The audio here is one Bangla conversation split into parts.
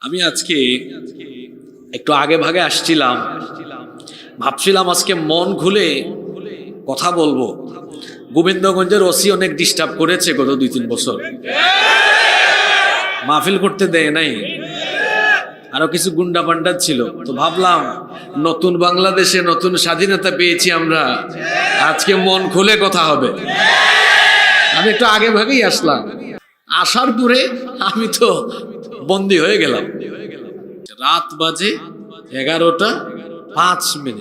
আমি আজকে একটু আগে ভাগে আসছিলাম, ভাবছিলাম আজকে মন খুলে কথা বলবো। গোবিন্দগঞ্জের ওসি অনেক ডিস্টার্ব করেছে গত 2-3 বছর, মাহফিল করতে দেয় নাই, আরো কিছু গুন্ডা পান্ডা ছিল। তো ভাবলাম নতুন বাংলাদেশে নতুন স্বাধীনতা পেয়েছি আমরা, আজকে মন খুলে কথা হবে। আমি একটু আগে ভাগেই আসলাম, আসার পরে আমি তো বন্দী হয়ে গেলাম। রাত বাজে 11:05,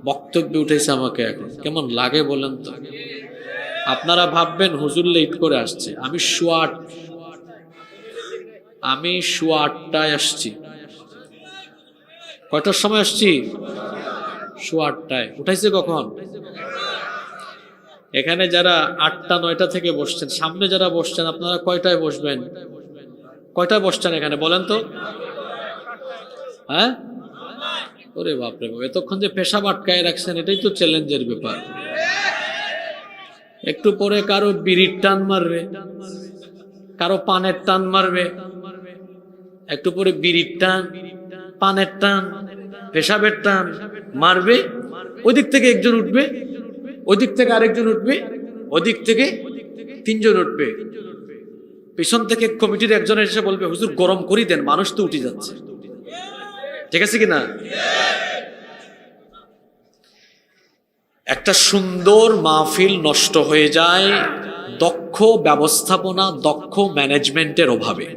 বক্তব্য উঠেছে আমাকে। এখন কেমন লাগে বলেন তো? আপনারা ভাববেন হুজুর লেট করে আসছে। আমি সোয়া 8টায় আসছি। কয়টার সময় আসছি? সোয়া 8টায়। উঠাইছে কখন? এখানে যারা 8টা-9টা থেকে বসছেন, সামনে যারা বসছেন আপনারা কয়টায় বসবেন? কয়টায় বসছেন এখানে বলেন তো? হ্যাঁ, ওরে বাপরে বাপ, এতক্ষণ যে পেশাব আটকায় রাখছেন, এটাই তো চ্যালেঞ্জের ব্যাপার। একটু পরে কারো বিড়ির টান মারবে, কারো পানের টান মারবে, একটু পরে বিড়ির টান, পানের টান, পেশাবের টান মারবে। ওই দিক থেকে একজন উঠবে, ওই দিক থেকে আরেকজন উঠবে, ওই দিক থেকে 3জন উঠবে। পিছন থেকে কমিটির একজন এসে বলবে, হুজুর গরম করি দেন, মানুষ তো উঠে যাচ্ছে। ঠিক আছে কিনা? একটা সুন্দর মাহফিল নষ্ট হয়ে যায় দক্ষ ব্যবস্থাপনা, দক্ষ ম্যানেজমেন্টের অভাবে।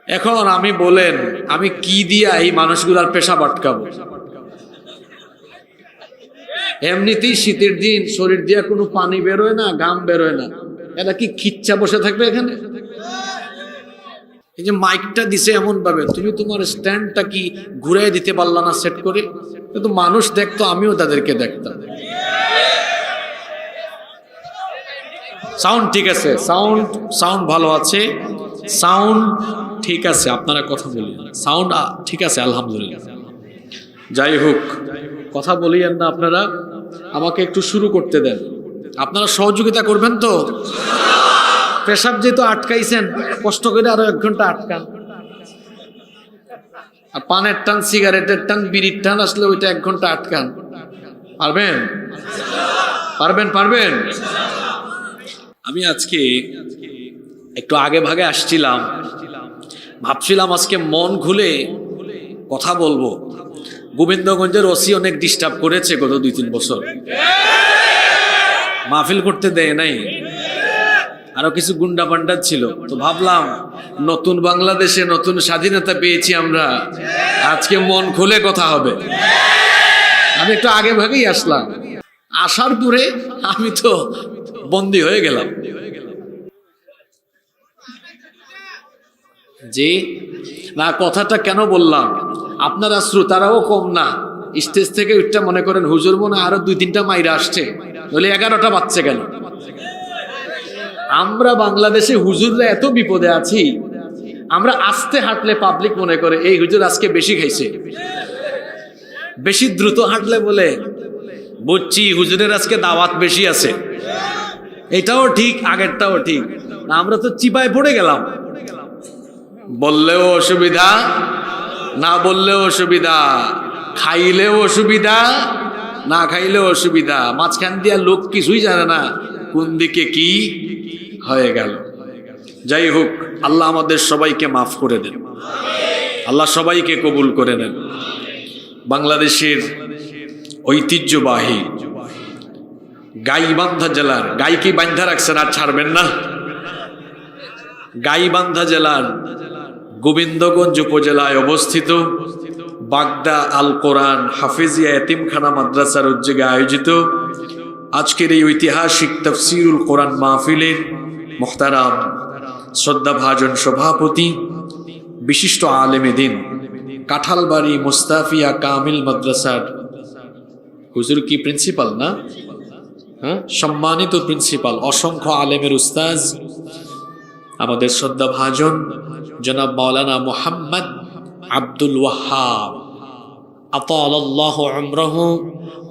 এখন আমি বলেন, আমি কি দিয়া এই মানুষগুলার পেশাব আটকাবো? এমনিতেই শীতের দিন, শরীর দিয়া কোনো পানি বেরোয় না, ঘাম বেরোয় না, এরা কি খিচ্চা বসে থাকবে এখানে? এই যে মাইকটা দিছে এমন ভাবে, তুমি তোমার স্ট্যান্ডটা কি ঘুরাই দিতে পারলা না সেট করে? কিন্তু মানুষ দেখতো, আমিও তাদেরকে দেখতাম। সাউন্ড ঠিক আছে, সাউন্ড ভালো আছে, সাউন্ড ঠিক আছে, আপনারা কথা বলি, সাউন্ড ঠিক আছে আলহামদুলিল্লাহ। যাই হোক, কথা বলিয়েন না আপনারা, আমাকে একটু শুরু করতে দেন। আপনারা সহযোগিতা করবেন তো? পেশাব যেহেতু আটকাইছেন, কষ্ট করে আরো 1 ঘন্টা আটকান। আর পানের টান, সিগারেটের টান, বিড়ির টান আসলে ওইটা 1 ঘন্টা আটকান। পারবেন? পারবেন? আমি আজকে একটু আগে ভাগে আসছিলাম, ভাবছিলাম আজকে মন খুলে কথা বলবো। গোবিন্দগঞ্জের ওসি অনেক ডিস্টার্ব করেছে গত 2-3 বছর, মাহফিল করতে দেয় নাই, আরো কিছু গুন্ডা পান্ডা ছিল। তো ভাবলাম নতুন বাংলাদেশে নতুন স্বাধীনতা পেয়েছি আমরা, আজকে মন খুলে কথা হবে। আমি একটু আগে ভাগেই আসলাম, আসার পরে আমি তো বন্দী হয়ে গেলাম। জি না, কথাটা কেন বললাম, আপনারা শ্রোতারাও কম না। স্টেজ থেকে উঠটা মনে করেন হুজুর মনে আরো 2-3টা মাইরা আসছে, বলে 11টা বাজছে কেন? আমরা বাংলাদেশে হুজুররা এত বিপদে আছি, আমরা আস্তে হাঁটলে পাবলিক মনে করে এই হুজুর আজকে বেশি খাইছে, বেশি দ্রুত হাঁটলে বলে বুঝছি হুজুরের আজকে দাওয়াত বেশি আছে। এটাও ঠিক, আগেরটাও ঠিক। আমরা তো চিপায় পড়ে গেলাম, বললেও অসুবিধা, না বললেও অসুবিধা, খাইলেও অসুবিধা, না খাইলেও অসুবিধা, মাঝখান দিয়া লোক কিছুই জানে না কোন দিকে কি হয়ে গেল। যাই হোক, আল্লাহ আমাদের সবাইকে মাফ করে দেন, আল্লাহ সবাইকে কবুল করে নেন। বাংলাদেশের ঐতিহ্যবাহী গাইবান্ধা জেলার, গাইকে বান্ধা রাখছেন আর ছাড়বেন না, গাইবান্ধা জেলার গোবিন্দগঞ্জ উপজেলায় অবস্থিত বাগদা আল কোরআন হাফিজিয়া এতিমখানা মাদ্রাসার উদ্যোগে আয়োজিত আজকের এই ঐতিহাসিক তাফসীরুল কোরআন মাহফিলের মুহতারাম শ্রদ্ধাভাজন সভাপতি, বিশিষ্ট আলেমে দ্বীন, কাঁঠালবাড়ি মুস্তাফিয়া কামিল মাদ্রাসার হুজুর কি প্রিন্সিপাল না? হ্যাঁ, সম্মানিত প্রিন্সিপাল, অসংখ্য আলেমের উস্তাজ, আমাদের শ্রদ্ধাভাজন জনাব মাওলানা মুহাম্মদ আব্দুল ওয়াহাব, আতালাল্লাহু উমরাহু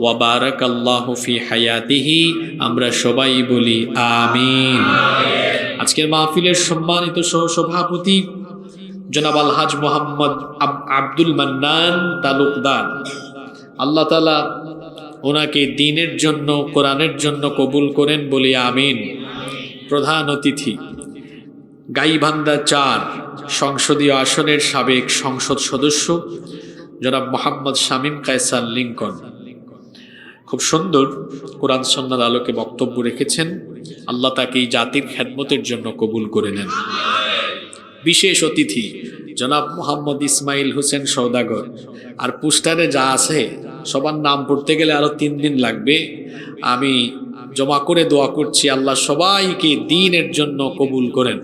ওয়া বারাকাল্লাহু ফি হায়াতিহি, আমরা সবাই বলি আমিন। আজকের মাহফিলের সম্মানিত সহসভাপতি জনাব আলহাজ মোহাম্মদ আব্দুল মান্নান তালুকদার, আল্লাহ তাআলা ওনাকে দ্বীনের জন্য, কোরআনের জন্য কবুল করেন বলে আমিন। প্রধান অতিথি গাইবান্ধা ৪ সংসদীয় আসনের সাবেক সংসদ সদস্য জনাব মোহাম্মদ শামীম কায়সার লিংকন, খুব সুন্দর কোরআন সুন্নাহর আলোকে বক্তব্য রেখেছেন। আল্লাহ তাকে এই জাতির খেদমতের জন্য কবুল করে নেন। বিশেষ অতিথি জনাব মোহাম্মদ ইসমাইল হোসেন সওদাগর। আর পোস্টারে যা আছে সবার নাম পড়তে গেলে আরো 3 দিন লাগবে। আমি জমা করে দোয়া করছি আল্লাহ সবাইকে দ্বীনের জন্য কবুল করেন।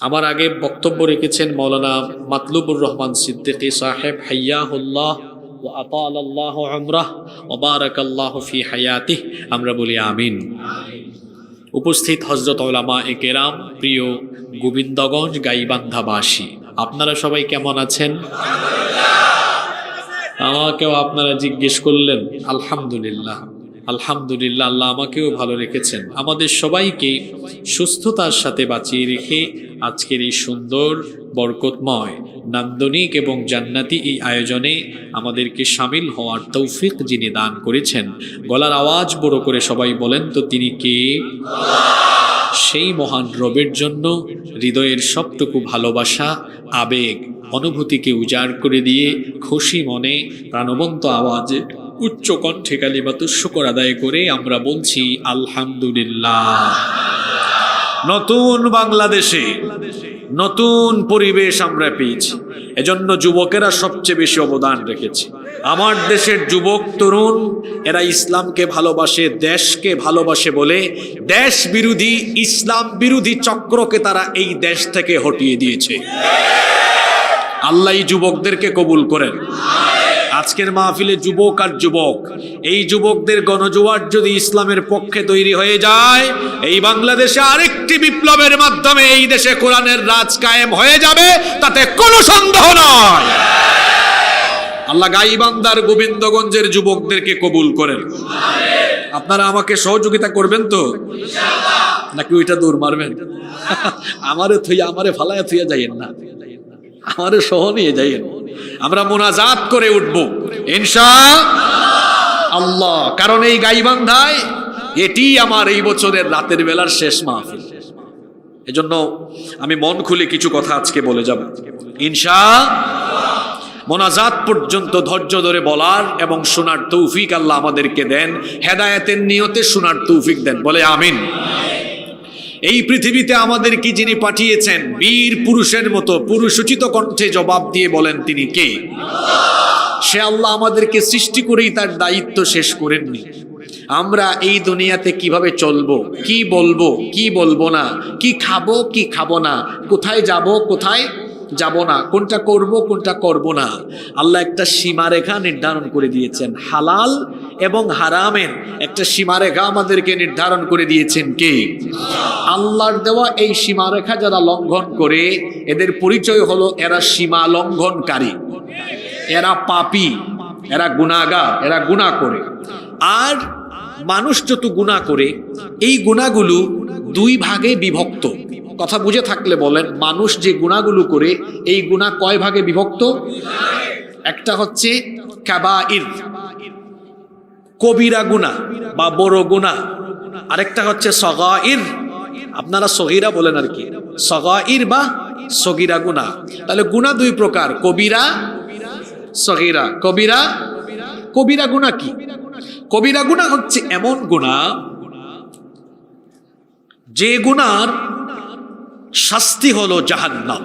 আমার আগে বক্তব্য রেখেছেন মাওলানা মাতলুবুর রহমান সিদ্দিকী সাহেব, হাইয়াহুল্লাহ ওয়া আতালাল্লাহু উমরাহ ওয়া বারাকাল্লাহু ফি হায়াতিহি। আমরা বলি আমিন। উপস্থিত হযরত উলামায়ে কেরাম, প্রিয় গোবিন্দগঞ্জ গাইবান্ধাবাসী, আপনারা সবাই কেমন আছেন? আমাকেও আপনারা জিজ্ঞেস করলেন। আলহামদুলিল্লাহ, আলহামদুলিল্লাহ, আল্লাহ আমাকেও ভালো রেখেছেন। আমাদের সবাইকে সুস্থতার সাথে বাঁচিয়ে রেখে আজকের এই সুন্দর, বরকতময়, নান্দনিক এবং জান্নাতি এই আয়োজনে আমাদেরকে শামিল হওয়ার তৌফিক যিনি দান করেছেন, গলার আওয়াজ বড় করে সবাই বলেন তো তিনি কে? সেই মহান রবের জন্য হৃদয়ের সবটুকু ভালোবাসা, আবেগ, অনুভূতিকে উজাড় করে দিয়ে খুশি মনে প্রাণবন্ত আওয়াজে উচ্চ কণ্ঠে কালিমাতুশ শুকর আদায় করে আমরা বলছি আলহামদুলিল্লাহ। নতুন বাংলাদেশে নতুন পরিবেশ আমরা পেয়েছি, এজন্য যুবকেরা সবচেয়ে বেশি অবদান রেখেছে। আমার দেশের যুবক তরুণ এরা ইসলামকে ভালোবাসে, দেশকে ভালোবাসে বলে দেশ বিরোধী, ইসলাম বিরোধী চক্রকে তারা এই দেশ থেকে হটিয়ে দিয়েছে। আল্লাহ এই যুবকদেরকে কবুল করেন। আজকের মাহফিলে যুবক আর যুবক, এই যুবকদের গণজোয়ার যদি ইসলামের পক্ষে তৈরি হয়ে যায়, এই বাংলাদেশে আরেকটি বিপ্লবের মাধ্যমে এই দেশে কোরআনের রাজ কায়েম হয়ে যাবে, তাতে কোনো সন্দেহ নয়। আল্লাহ গাইবান্ধার গোবিন্দগঞ্জের যুবকদেরকে কবুল করেন। আপনারা আমাকে সহযোগিতা করবেন তো ইনশাআল্লাহ, নাকি ওইটা দৌড় মারবেন? আমারে ফালায়া থুইয়া যাইয়েন না, আমারে সহ নিয়ে যাইয়েন। আমরা মোনাজাত করে উঠব ইনশাআল্লাহ, কারণ এই গাইবান্ধায় এটি আমার এই বছরের রাতের বেলার শেষ মাহফিল। এজন্য আমি মন খুলে কিছু কথা আজকে বলে যাব ইনশাআল্লাহ। মোনাজাত পর্যন্ত ধৈর্য ধরে বলার এবং শোনার তৌফিক আল্লাহ আমাদেরকে দেন, হেদায়েতের নিয়তে শোনার তৌফিক দেন, বলে আমিন। এই পৃথিবীতে আমাদেরকে যিনি পাঠিয়েছেন, বীর পুরুষের মতো পুরুষোচিত কণ্ঠে জবাব দিয়ে বলেন তিনি কে? সে আল্লাহ আমাদেরকে সৃষ্টি করেই তার দায়িত্ব শেষ করেননি। আমরা এই দুনিয়াতে কিভাবে চলবো, কি বলবো, কি বলবো না, কি খাবো, কি খাবো না, কোথায় যাব, কোথায় যাব না, কোনটা করব, কোনটা করব না, আল্লাহ একটা সীমারেখা নির্ধারণ করে দিয়েছেন। হালাল এবং হারামের একটা সীমারেখা আমাদেরকে নির্ধারণ করে দিয়েছেন কে? আল্লাহর দেওয়া এই সীমারেখা যারা লঙ্ঘন করে, এদের পরিচয় হলো এরা সীমা লঙ্ঘনকারী, এরা পাপী, এরা গুনাহগার, এরা গুনাহ করে। আর মানুষ যত গুনাহ করে, এই গুনাহগুলো 2 ভাগে বিভক্ত। কথা বুঝে থাকলে বলেন, মানুষ যে গুনাহগুলো করে, এই গুনাহ কয় ভাগে বিভক্ত? একটা হচ্ছে কাবাইর, কবিরা গুনাহ বা বড় গুনাহ, আরেকটা হচ্ছে সগাইর, আপনারা সগীরা বলেন আর কি, সগাইর বা সগীরা গুনাহ। তাহলে গুনাহ 2 প্রকার, কবিরা, সগীরা। কবিরা গুনাহ কি? কবিরা গুনাহ হচ্ছে এমন গুনাহ যে গুনার শাস্তি হলো জাহান্নাম,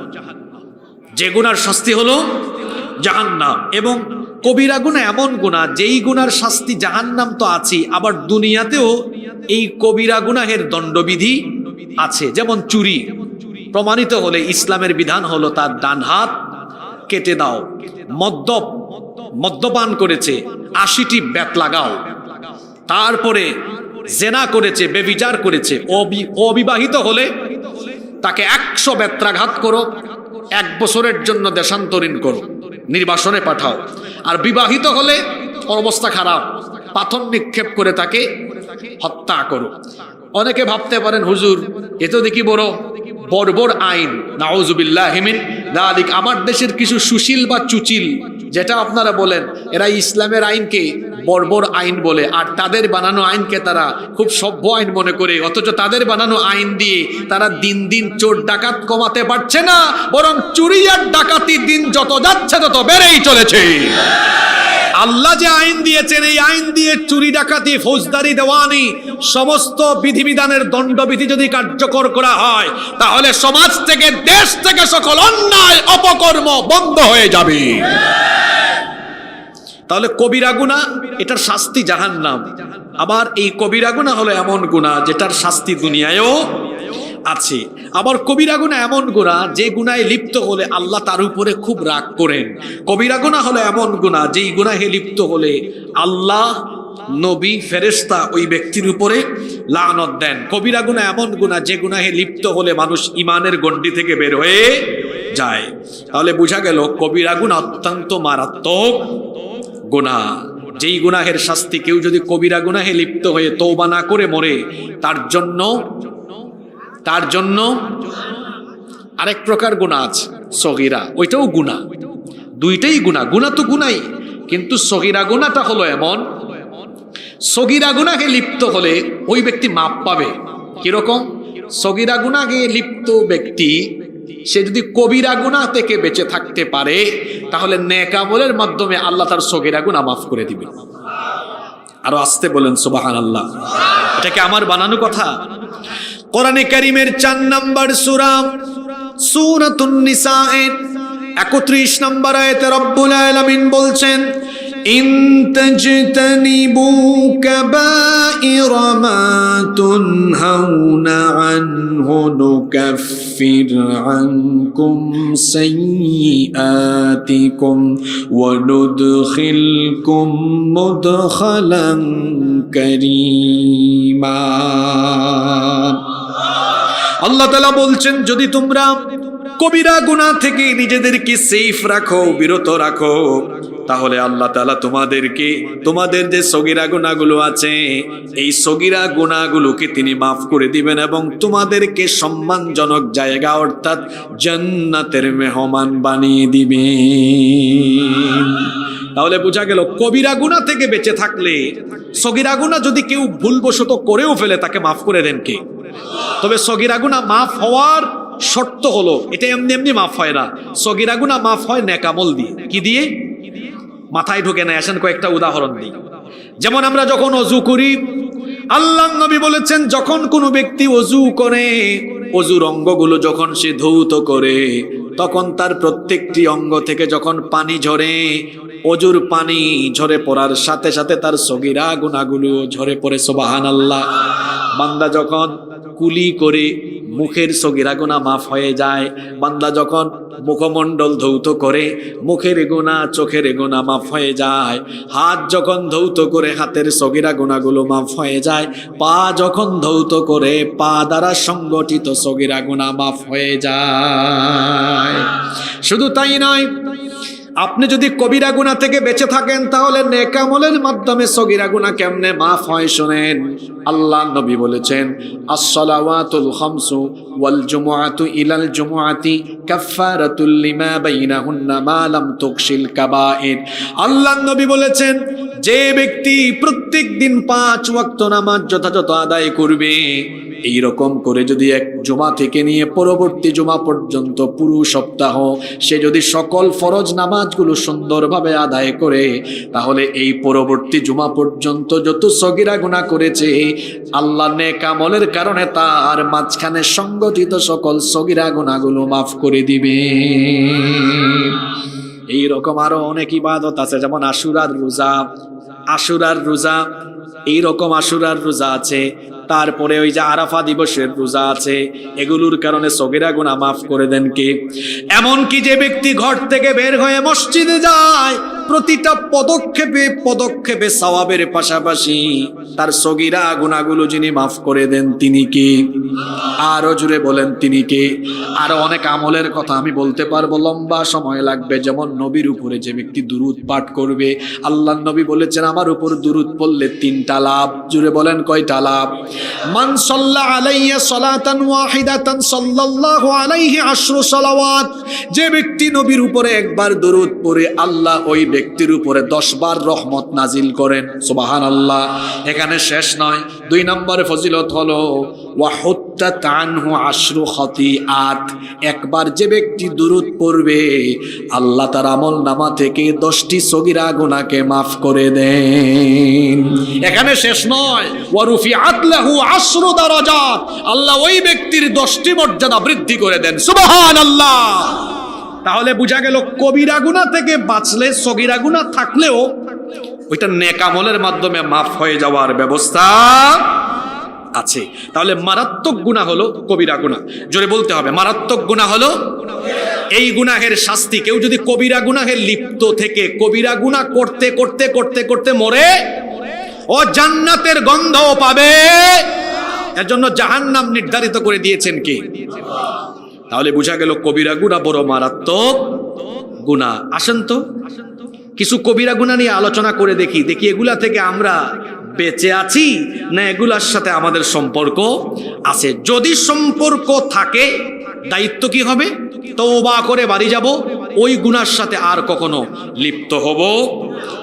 যে গুনার শাস্তি হলো জাহান্নাম। এবং কবিরা গুনাহ এমন গুনাহ যেই গুনার শাস্তি জাহান্নাম তো আছে, আবার দুনিয়াতেও এই কবিরা গুনাহের দণ্ডবিধি আছে। যেমন চুরি প্রমাণিত হলে ইসলামের বিধান হলো তার ডান হাত কেটে দাও। মদ্যপান করেছে 80টি বেত লাগাও। তারপরে জেনা করেছে, বেবিচার করেছে, অবিবাহিত হলে তাকে 100 বেত্রাঘাত করো, 1 বছরের জন্য দেশান্তরীণ করো, নির্বাসনে পাঠাও। আর বিবাহিত হলে অবস্থা খারাপ, পাথর নিক্ষেপ করে তাকে হত্যা করো। অনেকে ভাবতে পারেন হুজুর এ তো দেখি বড় বর্বর আইন, নাউজুবিল্লাহি মিন যালিক। আমার দেশের কিছু সুশীল বা চুচিল যেটা আপনারা বলেন, এরা ইসলামের আইনকে বর্বর আইন বলে, আর তাদের বানানো আইনকে তারা খুব সভ্য আইন মনে করে। অথচ তাদের বানানো আইন দিয়ে তারা দিন দিন চোর ডাকাত কমাতে পারছে না, বরং চুরি আর ডাকাতি দিন যত যাচ্ছে তত বেড়েই চলেছে। আল্লাহ যে আইন দিয়েছেন, এই আইন দিয়ে চুরি ডাকাতি ফৌজদারি দেওয়ানি সমস্ত বিধিবিধানের দণ্ডবিধি যদি কার্যকর করা হয়, তাহলে সমাজ থেকে দেশ থেকে সকল অন্যায় অপকর্ম বন্ধ হয়ে যাবে। তাহলে কবিরা গুনাহ, এটার শাস্তি জাহান্নাম। আবার এই কবিরা গুনাহ হলো এমন গুনাহ যেটার শাস্তি দুনিয়ায়ও আছে। আবার কবিরা গুনাহ এমন গুনাহ যে গুনাহে লিপ্ত হলে আল্লাহ তার উপরে খুব রাগ করেন। কবিরা গুনাহ হলো এমন গুনাহ যেই গুনাহে লিপ্ত হলে আল্লাহ, নবী, ফেরেশতা ওই ব্যক্তির উপরে লানত দেন। কবিরা গুনাহ এমন গুনাহ যে গুনাহে লিপ্ত হলে মানুষ ঈমানের গণ্ডি থেকে বের হয়ে যায়। তাহলে বোঝা গেল কবিরা গুনাহ অত্যন্ত মারাত্মক গুনাহ। যেই গুনাহের শাস্তি, কেউ যদি কবিরা গুনাহে লিপ্ত হয়ে তওবা না করে মরে, তার জন্য আরেক প্রকার গুনাহ আছে, সগীরা, ওইটাও গুনাহ। দুইটাই গুনাহ, গুনাহ তো গুনাহই, কিন্তু সগীরা গুনাহটা হলো এমন, সগীরা গুনাহে লিপ্ত হলে ওই ব্যক্তি মাপ পাবে। কিরকম? সগীরা গুনাহে লিপ্ত ব্যক্তি সে যদি কবিরা গুনাহ থেকে বেঁচে থাকতে পারে, তাহলে নেক আমলের মাধ্যমে আল্লাহ তার সগীরা গুনাহ মাফ করে দিবে। আরো আসতে বলেন সুবহানাল্লাহ। এটা কি আমার বানানো কথা? কোরআনে কারীমের 4 নম্বর সূরা সূরাতুন নিসা এর 31 নম্বর আয়াতে রব্বুল আলামিন বলছেন, ইন তাজতানিবু কাবাইরা মা তুনহাউনা আনহু নুকাফির আনকুম সাইয়্যাতিকুম ওয়া নুদখিলকুম মুদখালান কারীমা। আল্লাহ তাআলা বলছেন, যদি তোমরা কবিরা গুনাহ থেকে নিজেদেরকে সেফ রাখো, বিরত রাখো, তাহলে আল্লাহ তাআলা তোমাদের যে সগীরা গুনাহগুলো আছে, এই সগীরা গুনাহগুলোকে তিনি মাফ করে দিবেন এবং তোমাদেরকে সম্মানজনক জায়গা অর্থাৎ জান্নাতের মেহমান বানিয়ে দিবেন। তাহলে বোঝা গেল কবিরা গুনাহ থেকে বেঁচে থাকলে, সগীরা গুনাহ যদি কেউ ভুলবশত করেও ফেলে, তাকে মাফ করে দেন কে? তবে সগীরা গুনাহ মাফ হওয়ার শর্ত হলো, এটা এমনি এমনি মাফ হয় না। সগীরা গুনাহ মাফ হয় নেক আমল দিয়ে। কি দিয়ে? মাথায় ঢোকে না, আসেন কয়েকটা উদাহরণ দিই। যেমন আমরা যখন ওযু করি, আল্লাহর নবী বলেছেন, যখন কোনো ব্যক্তি ওযু করে, ওযুর অঙ্গগুলো যখন সে ধৌত করে, তখন তার প্রত্যেকটি অঙ্গ থেকে যখন পানি ঝরে, ওযুর পানি ঝরে পড়ার সাথে সাথে তার সগীরা গুনাহগুলো ঝরে পড়ে। সুবহানাল্লাহ। বান্দা যখন কুলি করে মুখের সগীরা গুনাহ মাফ হয়ে যায়। বান্দা যখন মুখমণ্ডল ধৌত করে, মুখের গুনাহ, চোখের গুনাহ মাফ হয়ে যায়। হাত যখন ধৌত করে, হাতের সগীরা গুনাহগুলো মাফ হয়ে যায়। পা যখন ধৌত করে, পা দ্বারা সংগঠিত সগীরা গুনাহ মাফ হয়ে যায়। শুধু তাই নয়, আপনি যদি কবিরা গুনাহ থেকে বেঁচে থাকেন, তাহলে নেক আমলের মাধ্যমে সগীরা গুনাহ কেমনে মাফ হয় শুনেন। আল্লাহ নবী বলেছেন, আস-সালাওয়াতুল খামসু ওয়াল জুমআতু ইলাল জুমআতি কাফফারাতুল লিমা বাইনাহুন্না মা লাম তুকশিল কাবাইর। আল্লাহ নবী বলেছেন, যে ব্যক্তি প্রত্যেক দিন 5 ওয়াক্ত নামাজ যথাযথ আদায় করবে, এই রকম করে যদি এক জুমা থেকে নিয়ে পরবর্তী জুমা পর্যন্ত পুরো সপ্তাহ সে যদি সকল ফরজ নামাজগুলো সুন্দরভাবে আদায় করে, তাহলে এই পরবর্তী জুমা পর্যন্ত যত সগীরা গুনাহ করেছে, আল্লাহ নেক আমলের কারণে তার মাঝখানে সংগঠিত সকল সগীরা গুনাহগুলো মাফ করে দিবে। এই রকম আরো অনেক ইবাদত আছে, যেমন আশুরার রোজা, এই রকম আশুরার রোজা আছে। তারপরে ওই যে আরাফা দিবসের রোজা আছে, এগুলোর কারণে সগীরা গুনাহ মাফ করে দেন কে? এমন কি যে ব্যক্তি ঘর থেকে বের হয়ে মসজিদে যায়, প্রতিটা পদক্ষেপে পদক্ষেপে সওয়াবের পাশাপাশি তার সগীরা গুনাহগুলো যিনি মাফ করে দেন তিনি কে? আরো জুড়ে বলেন তিনি কে? আরো অনেক আমলের কথা আমি বলতে পারবো, লম্বা সময় লাগবে। যেমন নবীর উপরে যে ব্যক্তি দুরূদ পাঠ করবে, আল্লাহর নবী বলেছেন আমার উপর দুরূদ পড়লে 3টা লাভ। জুড়ে বলেন কয়টা লাভ? মান সাল্লা আলাইয়া সালাতান ওয়াহিদাতান সাল্লাল্লাহু আলাইহি 10 সালাওয়াত। যে ব্যক্তি নবীর উপরে একবার দুরূদ পড়ে আল্লাহ ওই ব্যক্তির উপরে 10 বার রহমত নাজিল করেন। সুবহানাল্লাহ। এখানে শেষ নয়, 2 নম্বরে ফজিলত হলো ওয়া হুত্তাত আনহু 10 খাতিআত। একবার যে ব্যক্তি দুরূদ পড়বে আল্লাহ তার আমলনামা থেকে 10টি সগীরা গুনাহকে মাফ করে দেন। এখানে শেষ নয়, ওয়া রুফিআত লাহু 10 দারাজাত। আল্লাহ ওই ব্যক্তির 10টি মর্যাদা বৃদ্ধি করে দেন। সুবহানাল্লাহ। তাহলে বোঝা গেল কবিরা গুনাহ থেকে বাঁচলে সগীরা গুনাহ থাকলেও ওইটা নেক আমলের মাধ্যমে মাফ হয়ে যাওয়ার ব্যবস্থা আছে। তাহলে মারাত্মক গুনাহ হলো কবিরা গুনাহ। জোরে বলতে হবে, মারাত্মক গুনাহ হলো এই গুনাহের শাস্তি। কেউ যদি কবিরা গুনাহে লিপ্ত থেকে কবিরা গুনাহ করতে করতে করতে করতে মরে, ও জান্নাতের গন্ধও পাবে। এর জন্য জাহান্নাম নির্ধারিত করে দিয়েছেন কে? তাহলে বোঝা গেল কবিরা গুনাহ বড় মারাত্মক গুনাহ। আসেন তো কিছু কবিরা গুনাহ নিয়ে আলোচনা করে দেখি এগুলা থেকে আমরা বেঁচে আছি না এগুলার সাথে আমাদের সম্পর্ক আছে। যদি সম্পর্ক থাকে দায়িত্ব কি হবে? তওবা করে বাড়ি যাব, ওই গুনার সাথে আর কখনো লিপ্ত হব।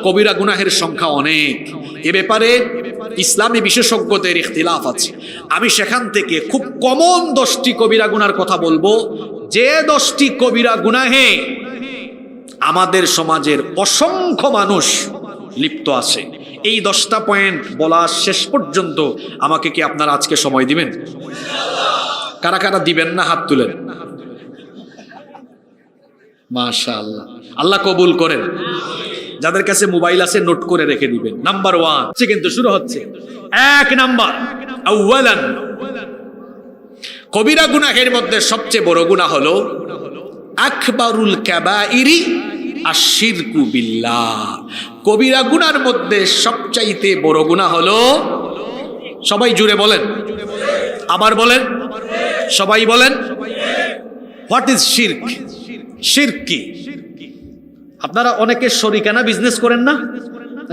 কবিরা গুনাহের সংখ্যা অনেক। এ ব্যাপারে ইসলামী বিশেষজ্ঞদের ইখতিলাফ আছে। আমি সেখান থেকে খুব কমন 10টি কবিরা গুনার কথা বলবো, যে 10টি কবিরা গুনাহে আমাদের সমাজের অসংখ্য মানুষ লিপ্ত আছে। এই 10টা পয়েন্ট বলা শেষ পর্যন্ত আমাকে কি আপনারা আজকে সময় দিবেন? কারা কারা দিবেন না হাত তুলেন। মাশাআল্লাহ, আল্লাহ কবুল করেন। যাদের কাছে মোবাইল আছে নোট করে রেখে দিবেন। নাম্বার 1 কিন্তু শুরু হচ্ছে। 1 নাম্বার, আউয়ালান, কবিরা গুনাহের মধ্যে সবচেয়ে বড় গুনাহ হলো আকবারুল কাবাইরি আশিরকু বিল্লাহ। কবিরা গুনার মধ্যে সবচাইতে বড় গুনাহ হলো, সবাই জুড়ে বলেন, আবার বলেন, সবাই বলেন, হোয়াট ইজ শিরক? শিরক কি? আপনারা অনেকে শরিকানা বিজনেস করেন না?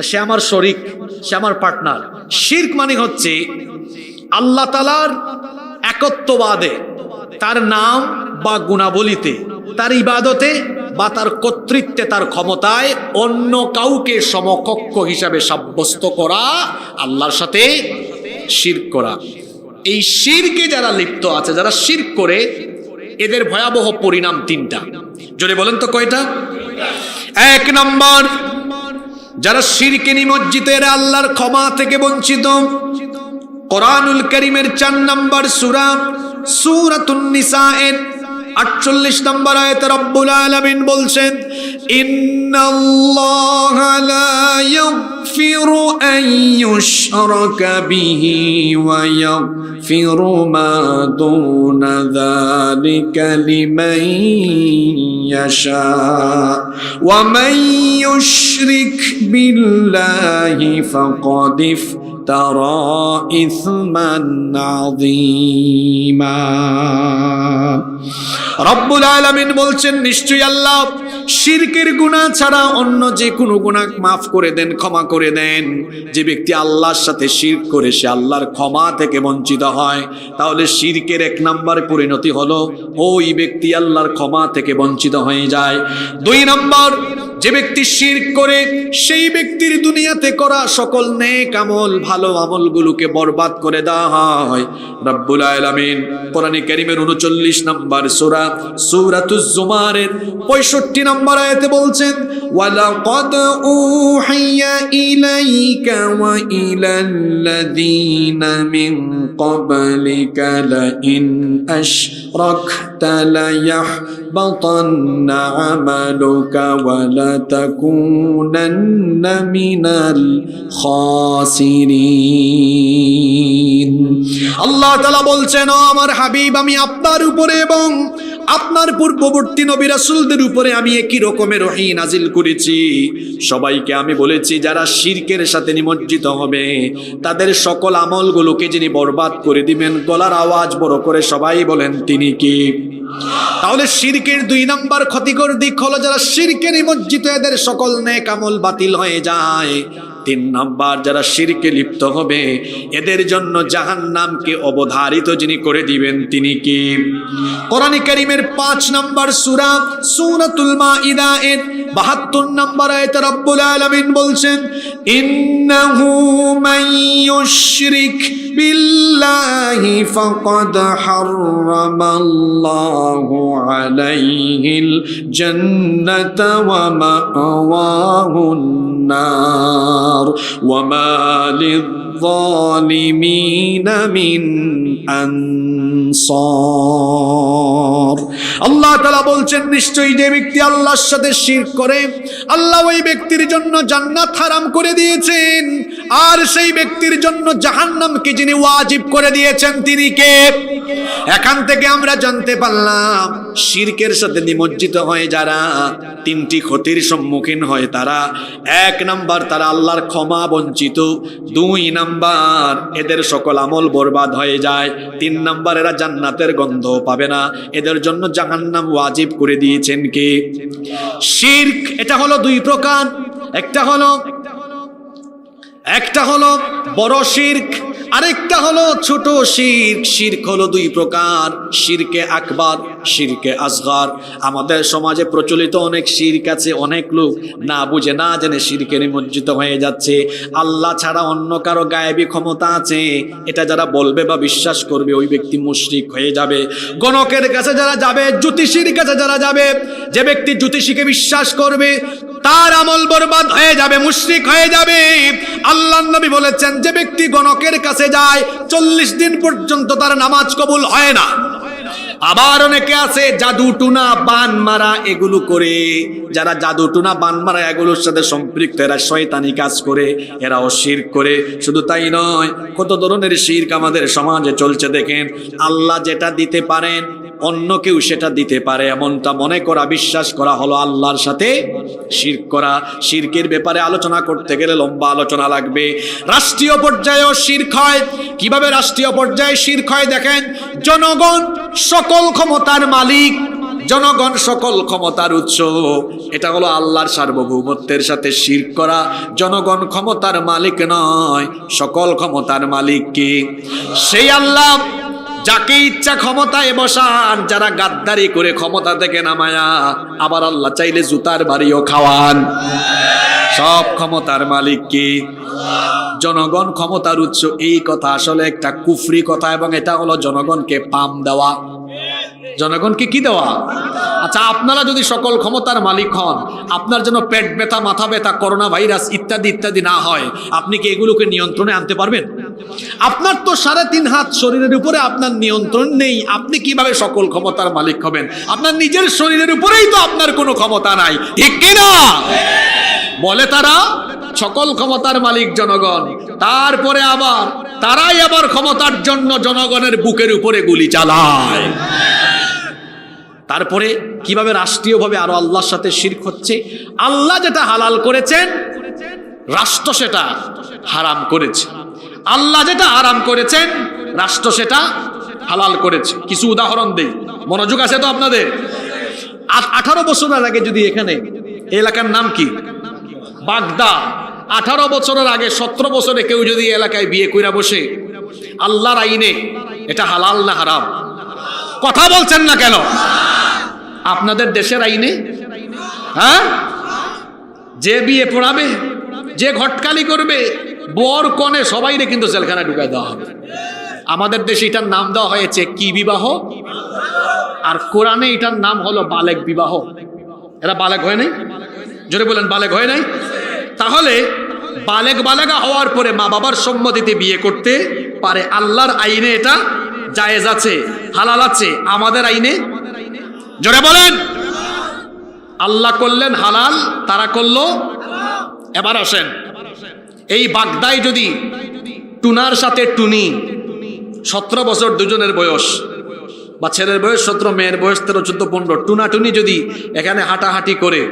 সে আমার শরিক, সে আমার পার্টনার। শিরক মানে হচ্ছে আল্লাহ তাআলার একত্ববাদে, তার নাম বা গুণাবলীতে, তার ইবাদতে বা তার কর্তৃত্বে, তার ক্ষমতায় অন্য কাউকে সমকক্ষ হিসাবে সাব্যস্ত করা, আল্লাহর সাথে শিরক করা। এই শিরকে যারা লিপ্ত আছে, যারা শিরক করে, এদের ভয়াবহ পরিণাম 3টা। জোরে বলেন তো কয়টা? 1 নম্বর, যারা শিরকে নিমজ্জিত, এরা আল্লাহর ক্ষমা থেকে বঞ্চিত। কোরআনুল কারীমের 4 নম্বর সূরা সূরাতুন নিসা এর 48 নম্বর আয়াতে রব্বুল আলামিন বলছেন, ইন্নাল্লাহা লা ইয়াগফিরু আন ইউশরাকা বিহি ওয়া ইয়াগফিরু মা দুনা যালিকা লিমান ইয়াশা ওয়া মান ইউশরিক বিল্লাহি ফাকাদ ইফতারা ইসমান আযীমা। রব্বুল আলামিন বলছেন, নিশ্চয়ই আল্লাহ শিরকের গুনাহ ছাড়া অন্য যে কোনো গুনাহ মাফ করে দেন, ক্ষমা করে দেন। যে ব্যক্তি আল্লাহর সাথে শিরক করে সে আল্লাহর ক্ষমা থেকে বঞ্চিত হয়। তাহলে শিরকের 1 নম্বর পরিণতি হলো ওই ব্যক্তি আল্লাহর ক্ষমা থেকে বঞ্চিত হয়ে যায়। 2 নম্বর, যে ব্যক্তি শিরক করে সেই ব্যক্তির দুনিয়াতে করা সকল নেক আমল, ভালো আমলগুলোকে বরবাদ করে দেওয়া হয়। রব্বুল আলামিন কোরআনে কারীমের 39 নম্বর সূরা সূরাতুজ জুমারের 65 নম্বর আয়াতে বলছেন, ওয়ালাকাদ উহিয়া ইলাইকা ওয়া ইলাল্লাযীনা মিন ক্বাবলিকা লাইন আশরাকতা লায়াহবাতান্না আমালুকা ওয়া লাতাকুনান্না মিনাল খাসিরিন। আল্লাহ তাআলা বলছেন, ও আমার হাবিব, আমি আপনার উপরে এবং আপনার পূর্ববর্তী নবী রাসূলদের উপরে আমি একই রকমের ওহী নাজিল করেছি। সবাইকে আমি বলেছি যারা শিরকের সাথে নিমজ্জিত হবে তাদের সকল আমলগুলোকে যিনি বরবাদ করে দিবেন। গলার আওয়াজ বড় করে সবাই বলেন তিনি কি? তাহলে শিরকের 2 নাম্বার ক্ষতিকর দিক হলো যারা শিরকে নিমজ্জিত এদের সকল নেক আমল বাতিল হয়ে যায়। 3 নাম্বার যারা শিরকে লিপ্ত হবে এদের জন্য জাহান্নামকে অবধারিত যিনি করে দিবেন তিনি কি? কোরআন কারীমের 5 নাম্বার সূরা সূরাতুল মাইদা এর 72 নাম্বার আয়াতে রব্বুল আলামিন বলছেন, ইন্নাহু মান ইউশরিক বিল্লাহি ফাকাদ হারামাল্লাহু আলাইহিল জান্নাতা ওয়া মাওয়াহুন নার ওয়া মা লিয-যালিমিনা মিন আনসার। আল্লাহ তাআলা বলছেন নিশ্চয়ই যে ব্যক্তি আল্লাহর সাথে শিরক করে আল্লাহ ওই ব্যক্তির জন্য জান্নাত হারাম করে দিয়েছেন, আর সেই ব্যক্তির জন্য জাহান্নামকে যিনি ওয়াজিব করে দিয়েছেন তিনি কে? এখান থেকে আমরা জানতে পারলাম শিরকের সাথে নিমজ্জিত হয়ে যারা 3টি ক্ষতির সম্মুখীন হয় তারা 1 নাম্বার তারা আল্লাহর ক্ষমা বঞ্চিত, 2 নাম্বার এদের সকল আমল বরবাদ হয়ে যায়, 3 নাম্বার এরা জান্নাতের গন্ধ পাবে না, এদের জন্য জাহান্নাম ওয়াজিব করে দিয়েছেন কে? শিরক। এটা হলো 2 প্রকার। একটা হলো বড় শিরক, আরেকটা হলো ছোট শিরক। শিরক হলো 2 প্রকার, শিরকে আকবার, শিরকে আসগর। আমাদের সমাজে প্রচলিত অনেক শিরক আছে, অনেক লোক না বুঝে না জেনে শিরকে নিমজ্জিত হয়ে যাচ্ছে। আল্লাহ ছাড়া অন্য কারো গায়েবী ক্ষমতা আছে এটা যারা বলবে বা বিশ্বাস করবে ওই ব্যক্তি মুশরিক হয়ে যাবে। গণকের কাছে যারা যাবে, জ্যোতিষীর কাছে যারা যাবে, যে ব্যক্তি জ্যোতিষীকে বিশ্বাস করবে তার আমল বরবাদ হয়ে যাবে, মুশরিক হয়ে যাবে। আল্লাহর নবী বলেছেন যে ব্যক্তি গণকের কাছে যায় 40 দিন পর্যন্ত তার নামাজ কবুল হয় না। আবার অনেকে আছে জাদু টুনা বান মারা এগুলো করে, যারা জাদু টুনা বান মারা এগুলোর সাথে সম্পৃক্ত এরা শয়তানি কাজ করে, এরাও শিরক করে। শুধু তাই নয়, কত ধরনের শিরক আমাদের সমাজে চলছে দেখেন। আল্লাহ যেটা দিতে পারেন অন্য কেউ সেটা দিতে পারে এমনটা মনে করা, বিশ্বাস করা হলো আল্লাহর সাথে শিরক করা। শিরকের ব্যাপারে আলোচনা করতে গেলে লম্বা আলোচনা লাগবে। রাষ্ট্রীয় পর্যায়েও শিরক হয়। কিভাবে রাষ্ট্রীয় পর্যায়ে শিরক হয় দেখেন, জনগণ সকল ক্ষমতার মালিক, জনগণ সকল ক্ষমতার উৎস, এটা হলো আল্লাহর সার্বভৌমত্বের সাথে শিরক করা। জনগণ ক্ষমতার মালিক নয়, সকল ক্ষমতার মালিক কি? সেই আল্লাহ যাকে ইচ্ছা ক্ষমতায় বসান, যারা গাদ্দারি করে ক্ষমতা থেকে নামায়া আবার আল্লাহ চাইলে জুতার বাড়িও খাওয়ান। সব ক্ষমতার মালিক কি? জনগণ ক্ষমতার উৎস। এই কথা আসলে একটা কুফরি কথা, এবং এটা হলো জনগণকে পাম দেওয়া। জনগণকে কি দেওয়া? আচ্ছা, আপনারা যদি সকল ক্ষমতার মালিক হন, আপনার জন্য পেট ব্যথা, মাথা ব্যথা, করোনা ভাইরাস ইত্যাদি ইত্যাদি না হয়, আপনি কি এগুলোকে নিয়ন্ত্রণে আনতে পারবেন? আপনার তো 3.5 হাত শরীরের উপরে আপনার নিয়ন্ত্রণ নেই, আপনি কিভাবে সকল ক্ষমতার মালিক হবেন? আপনার নিজের শরীরের উপরেই তো আপনার কোনো ক্ষমতা নাই, ঠিক কিনা? বলে তারা সকল ক্ষমতার মালিক জনগণ, তারপরে আবার তারাই আবার ক্ষমতার জন্য জনগণের বুকের উপরে গুলি চালায়। তারপরে কিভাবে রাষ্ট্রীয়ভাবে আরো আল্লাহর সাথে শিরক হচ্ছে। আল্লাহ যেটা হালাল করেছেন রাষ্ট্র সেটা হারাম করেছে, আল্লাহ যেটা হারাম করেছেন রাষ্ট্র সেটা হালাল করেছে। কিছু উদাহরণ দেই, মনোযোগ আছে তো আপনাদের? 18 বছরের আগে যদি এখানে এলাকার নাম কি? বাগদা। 18 বছরের আগে 17 বছরে কেউ যদি এলাকায় বিয়ে কইরা বসে, আল্লাহর আইনে এটা হালাল না হারাম? কথা বলছেন না কেন? আপনাদের দেশের আইনে হ্যাঁ, যে বিয়ে পড়াবে, যে ঘটকালি করবে, বর কনে সবাইরে কিন্তু জেলখানায় ঢুকায় দেওয়া হবে। আমাদের দেশে এটার নাম দেওয়া হয়েছে কি বিবাহ, আর কোরআনে এটার নাম হলো বালেগ বিবাহ। এরা বালেগ হয় নাই? জোরে বলেন, বালেগ হয় নাই? তাহলে বালেগা হওয়ার পরে মা বাবার সম্মতিতে বিয়ে করতে পারে। আল্লাহর আইনে এটা জায়েজ আছে, হালাল আছে। আমাদের আইনে জোরে বলেন, আল্লাহ করলেন হালাল, তারা করলো। এবার আসেন, এই বাগদায় যদি টুনার সাথে টুনি, 17 বছর দুজনের বয়স, বা ছেলের বয়স 17, মেয়ের বয়স 13, 14, 15, টুনাটুনি যদি এখানে হাঁটাহাঁটি করে,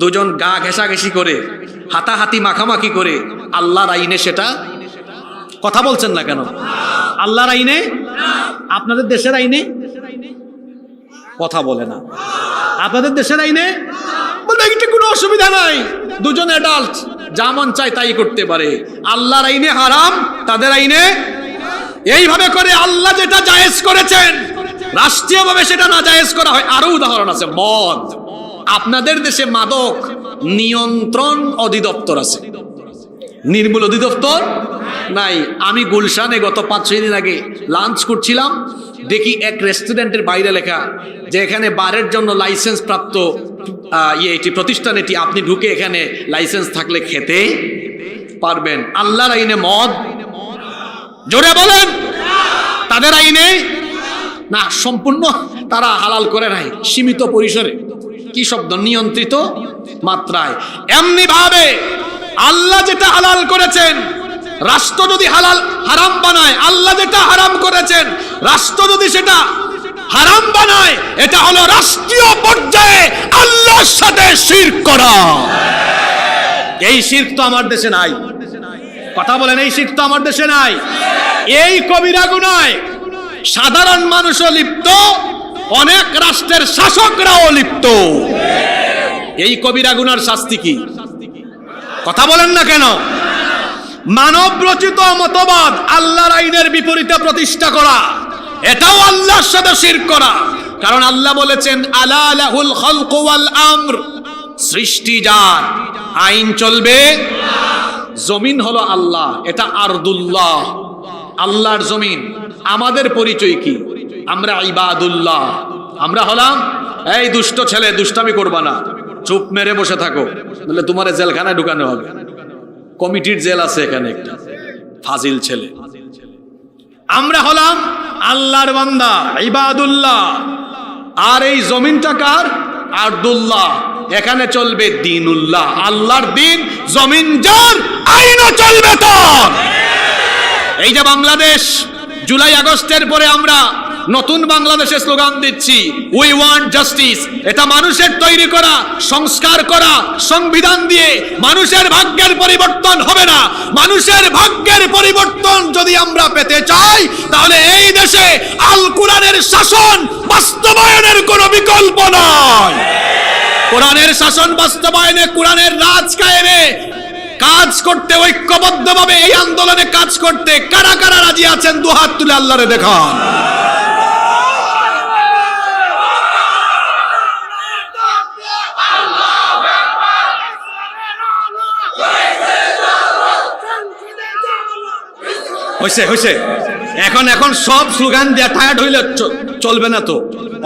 দুজন গা ঘেঁষাঘেঁষি করে, হাতাহাতি মাখামাখি করে, আল্লাহর আইনে সেটা, কথা বলছেন না কেন? আল্লাহর আইনে, আপনাদের দেশের আইনে কথা বলে না। আপনাদের দেশের আইনে বলতে এটা কোনো অসুবিধা নাই, দুজন অ্যাডাল্ট যা মন চায় তাই করতে পারে। আল্লাহর আইনে হারাম, তাদের আইনে। এইভাবে করে আল্লাহ যেটা জায়েজ করেছেন রাষ্ট্রীয়ভাবে সেটা না জায়েজ করা হয়। আরো উদাহরণ আছে, মদ। আপনাদের দেশে মাদক নিয়ন্ত্রণ অধিদপ্তর আছে, নির্মূল অধিদপ্তর নাই। আমি গুলশানে গত 5-6 দিন আগে লাঞ্চ করছিলাম, দেখি এক রেস্টুরেন্টের বাইরে লেখা যে এখানে বারের জন্য লাইসেন্স প্রাপ্ত এটি প্রতিষ্ঠান, এটি আপনি ঢুকে এখানে লাইসেন্স থাকলে খেতে পারবেন। আল্লাহর আইনে মদ, জোরে বলেন, তাদের আইনে না, সম্পূর্ণ তারা হালাল করে নাই, সীমিত পরিসরে। কি শব্দ? নিয়ন্ত্রিত মাত্রায়। এমনি ভাবে আল্লাহ যেটা হালাল করেছেন রাষ্ট্র যদি হারাম বানায়, আল্লাহ যেটা হারাম করেছেন রাষ্ট্র যদি সেটা হারাম বানায়, এটা হলো রাষ্ট্রীয় পর্যায়ে আল্লাহর সাথে শিরক করা। এই শিরক তো আমার দেশে নাই। কথা বলেন, এই শিরক তো আমার দেশে নাই। এই কবিরা গুনায় সাধারণ মানুষও লিপ্ত, অনেক রাষ্ট্রের শাসকরাও লিপ্ত। এই কবিরা গুনার শাস্তি কি? কথা বলেন না কেন? মানব রচিত মতবাদ আল্লাহর আইনের বিপরীতে প্রতিষ্ঠা করা, এটাও আল্লাহর সাথে শিরক করা। কারণ আল্লাহ বলেছেন, আলা লাহুল খালকু ওয়াল আমর, সৃষ্টি যার, আইন চলবে। জমিন হলো আল্লাহ, এটা আরদুল্লাহ, আল্লাহর জমিন। আমাদের পরিচয় কি? আমরা ইবাদুল্লাহ। আমরা হলাম, এই দুষ্ট ছেলে, দুষ্টামি করবা না, চুপ মেরে বসে থাকো, বলে তোমার জেলখানায় ঢুকানো হবে। কমিটির জেল আছে এখানে একটা, ফাজিল ছেলে। আমরা হলাম আল্লাহর বান্দা, ইবাদুল্লাহ। আর এই জমিনটা কার? আরদুল্লাহ। এখানে চলবে দ্বীনুল্লাহ, আল্লাহর দ্বীন। জমিন যার, আইনও চলবে তার। এই যে বাংলাদেশ, জুলাই আগস্টের পরে আমরা নতুন বাংলাদেশের স্লোগান দিচ্ছি, উই ওয়ান্ট জাস্টিস। এটা মানুষের তৈরি করা, সংস্কার করা সংবিধান দিয়ে মানুষের ভাগ্যের পরিবর্তন হবে না। মানুষের ভাগ্যের পরিবর্তন যদি আমরা পেতে চাই, তাহলে এই দেশে আল কোরআনের শাসন বাস্তবায়নের কোনো বিকল্প নয়। কোরআনের শাসন বাস্তবায়নে, কোরআনের রাজ কায়েমে কাজ করতে, ঐক্যবদ্ধভাবে এই আন্দোলনে কাজ করতে কারা কারা রাজি আছেন? দুহাত তুলে আল্লাহরে দেখান। হয়েছে এখন সব স্লোগান দেয়া টায়ার্ড হইলে চলবে না। তো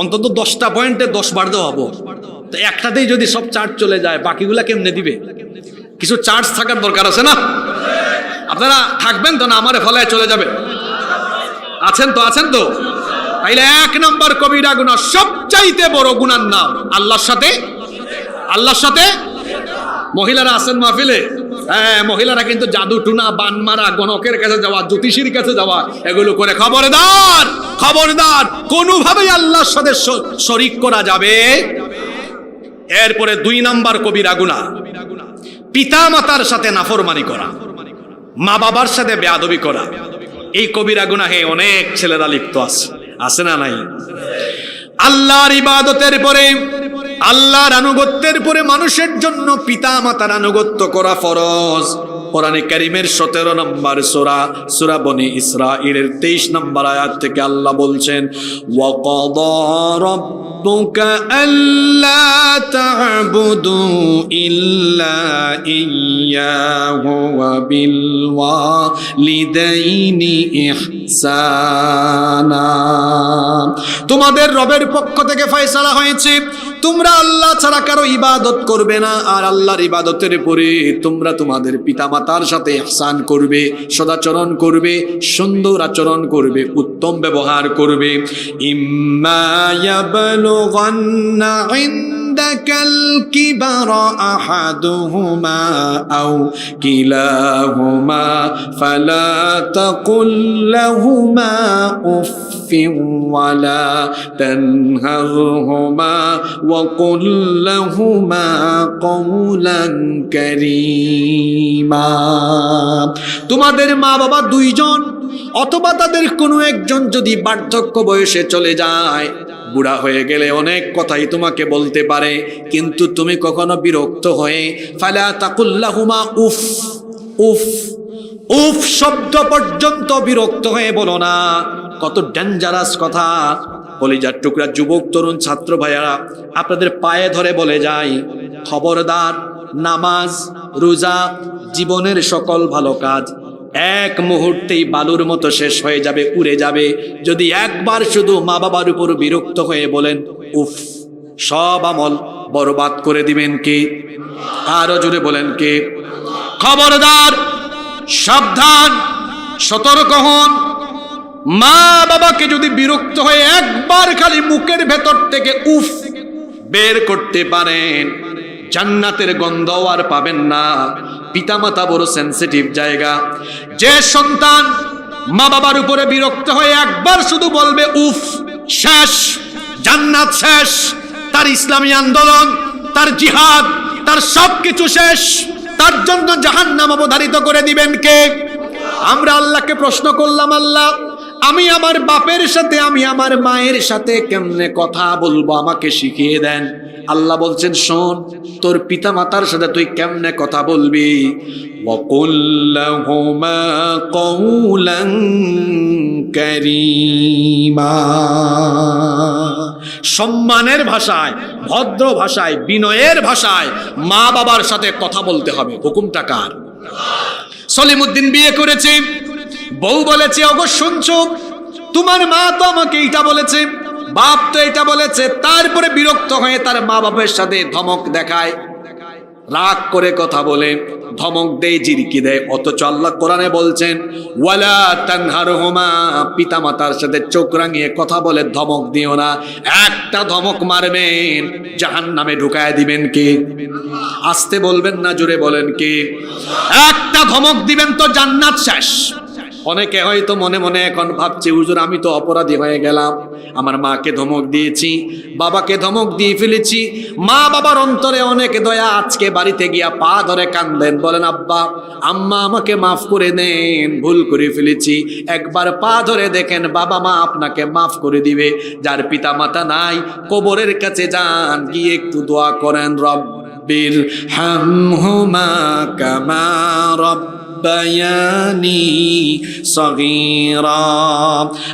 অন্তত 10টা পয়েন্টে 10 বার দেওয়া হবো। তো একটাতেই যদি সব চার্জ চলে যায়, বাকিগুলা কেমনে দিবে? কিছু চার্জ থাকার দরকার আছে না? আপনারা থাকবেন তো না? আমারে ফলায় চলে যাবে? আছেন তো? তাইলে 1 নম্বর কবিরা গুনাহ, সবচাইতে বড় গুনার নাম আল্লাহর সাথে। মহিলারা আছেন মাহফিলে? হ্যাঁ, মহিলারা কিন্তু জাদু টুনা, বান মারা, গণকের কাছে যাওয়া, জ্যোতিষীর কাছে যাওয়া, এগুলো করে খবরদার, কোনোভাবেই আল্লাহর সাথে শরীক করা যাবে। এরপরে 2 নম্বর কবিরা গুনাহ, পিতা মাতার সাথে নাফরমানি করা, মা বাবার সাথে বেয়াদবি করা। এই কবিরা গুনাহে অনেক ছেলেরা লিপ্ত আছে না নাই? আল্লাহর ইবাদতের পরে, আল্লাহর আনুগত্যের পরে মানুষের জন্য পিতা মাতার আনুগত্য করা ফরজ। কোরআনে কারীমের 17 নম্বর সূরা বনি ইসরাঈলের 23 নম্বর আয়াত থেকে আল্লাহ বলছেন, ওয়া ক্বাদা রাব্বুকা আল্লা তা'বুদু ইল্লা ইয়্যাহু ওয়া বিল ওয়ালিদাইনি ইহসানা। তোমাদের রবের পক্ষ থেকে ফয়সালা হয়েছে তোমরা আল্লাহ ছাড়া কারো ইবাদত করবে না, আর আল্লাহর ইবাদতের পরে তোমরা তোমাদের পিতামাতার সাথে ইহসান করবে, সদাচরণ করবে, সুন্দর আচরণ করবে, উত্তম ব্যবহার করবে। ইম্মা ইয়াবলুগান্না عندك الكبر أحدهما أو كلاهما فلا تقل لهما أف ولا تنهرهما وقل لهما قولا كريما তোমাদের মা বাবা দুইজন অথবা তাদের কোনো একজন যদি বার্ধক্য বয়সে চলে যায়, বুড়া হয়ে গেলে অনেক কথাই তোমাকে বলতে পারে, কিন্তু তুমি কখনো বিরক্ত হয়ে ফালা তাকুল লাহুমা উফ উফ উফ শব্দ পর্যন্ত বিরক্ত হয়ে বলো না। কত ডেঞ্জারাস কথা। কলিজার টুকরা যুবক তরুণ ছাত্র ভাইয়ারা, আপনাদের পায়ে ধরে বলে যাই, খবরদার, নামাজ, রোজা, জীবনের সকল ভালো কাজ এক মুহূর্তেই বালুর মতো শেষ হয়ে যাবে, উড়ে যাবে, যদি একবার শুধু মা বাবার উপর বিরক্ত হয়ে বলেন উফ। সব আমল বরবাদ করে দিবেন কে? আরো জোরে বলেন কে? খবরদার, সাবধান, সতর্ক হন। মা বাবাকে যদি বিরক্ত হয়ে একবার খালি মুখের ভেতর থেকে উফ বের করতে পারেন, জান্নাতের গন্ধও আর পাবেন না। পিতামাতা বড় সেনসিটিভ জায়গা। যে সন্তান মা বাবার উপরে বিরক্ত হয়ে একবার শুধু বলবে উফ, শেষ, জান্নাত শেষ, তার ইসলামী আন্দোলন, তার জিহাদ, তার সবকিছু শেষ, তার জন্য জাহান্নাম অবধারিত করে দিবেন কে? আমরা আল্লাহকে প্রশ্ন করলাম, আল্লাহ, আমি আমার বাপের সাথে, আমি আমার মায়ের সাথে কেমনে কথা বলবো, আমাকে শিখিয়ে দেন। আল্লাহ বলছেন, শোন, তোর পিতা মাতার সাথে তুই কেমনে কথা বলবি। ওয়াকুল লাহুমা কওলান কারীমা, সম্মানের ভাষায়, ভদ্র ভাষায়, বিনয়ের ভাষায় মা বাবার সাথে কথা বলতে হবে। হুকুমটা কার? সলিমউদ্দিন বিয়ে করেছে, বউ বলেছে, ওগো শুনছো, তোমার মা তো আমাকে এইটা বলেছে, বাপ তো এটা বলেছে। তারপরে বিরক্ত হয়ে তার মা বাবার সাথে ধমক দেখায়, রাগ করে কথা বলে, ধমক দেয়, জিরকি দেয়। অথচ আল্লাহ কোরআনে বলছেন ওয়ালা তানহারহুমা, পিতা মাতার সাথে চোখ রাঙিয়ে কথা বলে ধমক দিও না। একটা ধমক মারবেন, জাহান্নামে ঢুকায় দিবেন কে? আসতে বলবেন না, জোরে বলেন কে? একটা ধমক দিবেন তো জান্নাত শেষ। অনেকে হয়তো মনে মনে এখন ভাবছে, হুজুর আমি তো অপরাধী হয়ে গেলাম, আমার মাকে ধমক দিয়েছি, বাবাকে ধমক দিয়ে ফেলেছি। মা বাবার অন্তরে অনেক দয়া, আজকে বাড়িতে গিয়া পা ধরে কান্দেন, বলেন আব্বা আম্মা আমাকে মাফ করে দেন, ভুল করে ফেলেছি। একবার পা ধরে দেখেন, বাবা মা আপনাকে মাফ করে দিবে। যার পিতা মাতা নাই, কবরের কাছে যান, গিয়ে একটু দোয়া করেন, রব্বির হামহুমা কামা রব্বায়ানি সগীরা।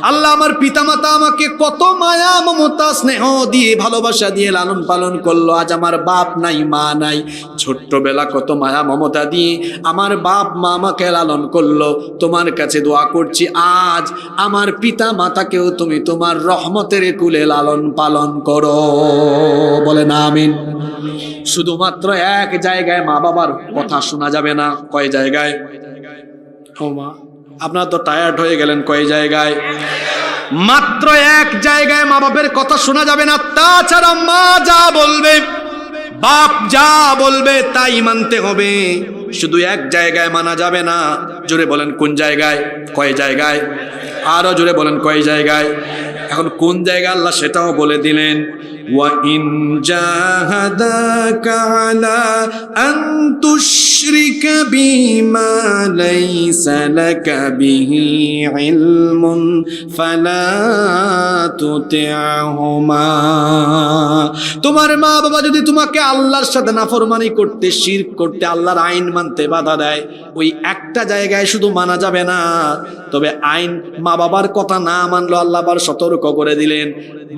আল্লাহ, আমার পিতামাতা আমাকে কত মায়া মমতা স্নেহ দিয়ে ভালোবাসা দিয়ে লালন পালন করলো, আজ আমার বাপ নাই মা নাই, ছোট্টবেলা কত মায়া মমতা দিয়ে আমার বাপ মা আমাকে লালন করলো। তোমার কাছে দোয়া করছি, আজ আমার পিতা মাতাকেও তুমি তোমার রহমতের কুলে লালন পালন করো। বলেন আমিন। শুধুমাত্র এক জায়গায় মা বাবার কথা শোনা যাবে না। কয় জায়গায়? আপনারা তো টায়ার্ড হয়ে গেলেন। কয় জায়গায়? মাত্র এক জায়গায় মা বাপের কথা শোনা যাবে না। তাছাড়া মা যা বলবে, বাপ যা বলবে তাই মানতে হবে। শুধু এক জায়গায় মানা যাবে না। জোরে বলেন কোন জায়গায়? কয় জায়গায়? আরো জোরে বলেন কয় জায়গায়? এখন কোন জায়গা আল্লাহ সেটাও বলে দিলেন। وَإِنْ جَاهَدَاكَ عَلَىٰ أَن تُشْرِكَ بِي مَا لَيْسَ لَكَ بِهِ عِلْمٌ فَلَا تُطِعْهُمَا। তোমার মা বাবা যদি তোমাকে আল্লাহর সাথে নাফরমানি করতে, শিরক করতে, আল্লাহর আইন মানতে বাধা দেয়, ওই একটা জায়গায় শুধু মানা যাবে না। তবে আইন, মা বাবার কথা না মানলো আল্লাহ আবার সতর্ক করে দিলেন,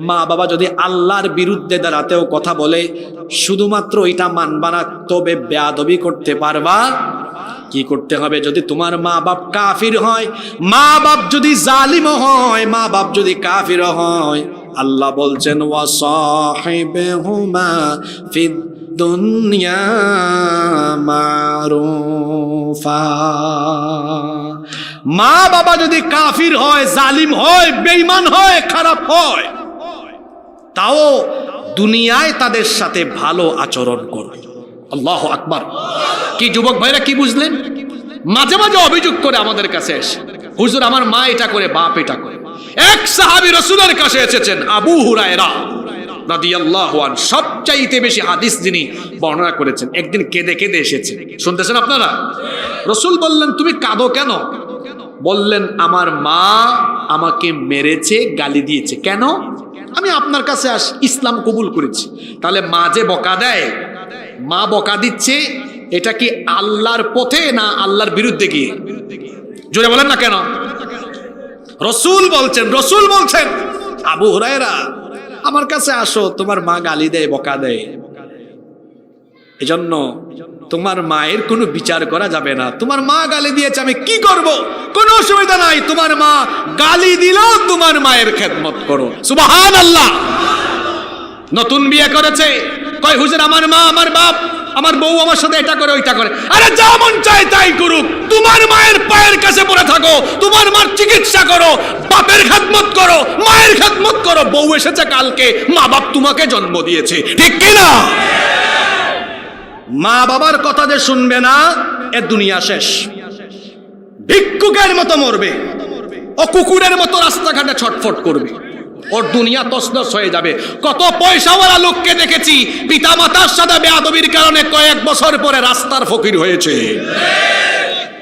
মা বাবা যদি আল্লাহর বিরুদ্ধে দাঁড়াতেও কথা বলে, শুধুমাত্র ওইটা মানবা না, তবে বেয়াদবি করতে পারবা। কি করতে হবে? যদি তোমার মা বাপ কাফির হয়, মা বাপ যদি জালিম হয়, মা বাপ যদি কাফির হয়, আল্লাহ বলছেন ওয়াসাহিবহুমা ফিদ দুনিয়া মারুফা। মা বাবা যদি কাফির হয়, জালিম হয়, বেঈমান হয়, খারাপ হয়, তাও দুনিয়ায় তাদের সাথে ভালো আচরণ করো। আল্লাহু আকবার। কি যুবক ভাইরা কি বুঝলেন? মাঝে মাঝে অভিযোগ করে আমাদের কাছে এসে, হুজুর আমার মা এটা করে, বাপ এটা করে। এক সাহাবী রাসূলের কাছে এসেছেন, আবু হুরায়রা রাদিয়াল্লাহু আনহু, সবচাইতে বেশি হাদিস যিনি বর্ণনা করেছেন। একদিন কেঁদে কেঁদে এসেছে, শুনতেছেন আপনারা? রাসূল বললেন, তুমি কাঁদো কেন? বললেন, আমার মা আমাকে মেরেছে, গালি দিয়েছে। কেন? আমি আপনার কাছে ইসলাম কবুল করেছি। তাহলে মা যে বকা দেয়, মা বকা দিচ্ছে, এটা কি আল্লাহর পথে না আল্লাহর বিরুদ্ধে গিয়ে? জোরে বলেন না কেন? রাসূল বলছেন আবু হুরায়রা আমার কাছে আসো, তোমার মা গালি দেয়, বকা দেয়, এজন্য তোমার মায়ের কোনো বিচার করা যাবে না। তোমার মা গালি দিয়েছে, আমি কি করব? কোনো অসুবিধা নাই, তোমার মা গালি দিলেও তোমার মায়ের খেদমত করো। সুবহানাল্লাহ। নতুন বিয়ে করেছে, কয় হুজুর আমার মা, আমার বাপ, আমার বউ আমার সাথে এটা করে, ওইটা করে। আরে যা মন চায় তাই করুক, তোমার মায়ের পায়ের কাছে পড়ে থাকো, তোমার মার চিকিৎসা করো, বাপের খেদমত করো, মায়ের খেদমত করো। বউ এসেছে কালকে, মা বাপ তোমাকে জন্ম দিয়েছে, ঠিক কিনা? মা বাবার কথা যে শুনবে না, এ দুনিয়া শেষ। ভিক্ষুকের মতো মরবে, ও কুকুরের মতো রাস্তাঘাটে ছটফট করবে, ওর দুনিয়া তছনছ হয়ে যাবে। কত পয়সাওয়ালা লোককে দেখেছি পিতা মাতার সাথে বেয়াদবির কারণে কয়েক বছর পরে রাস্তার ফকির হয়েছে।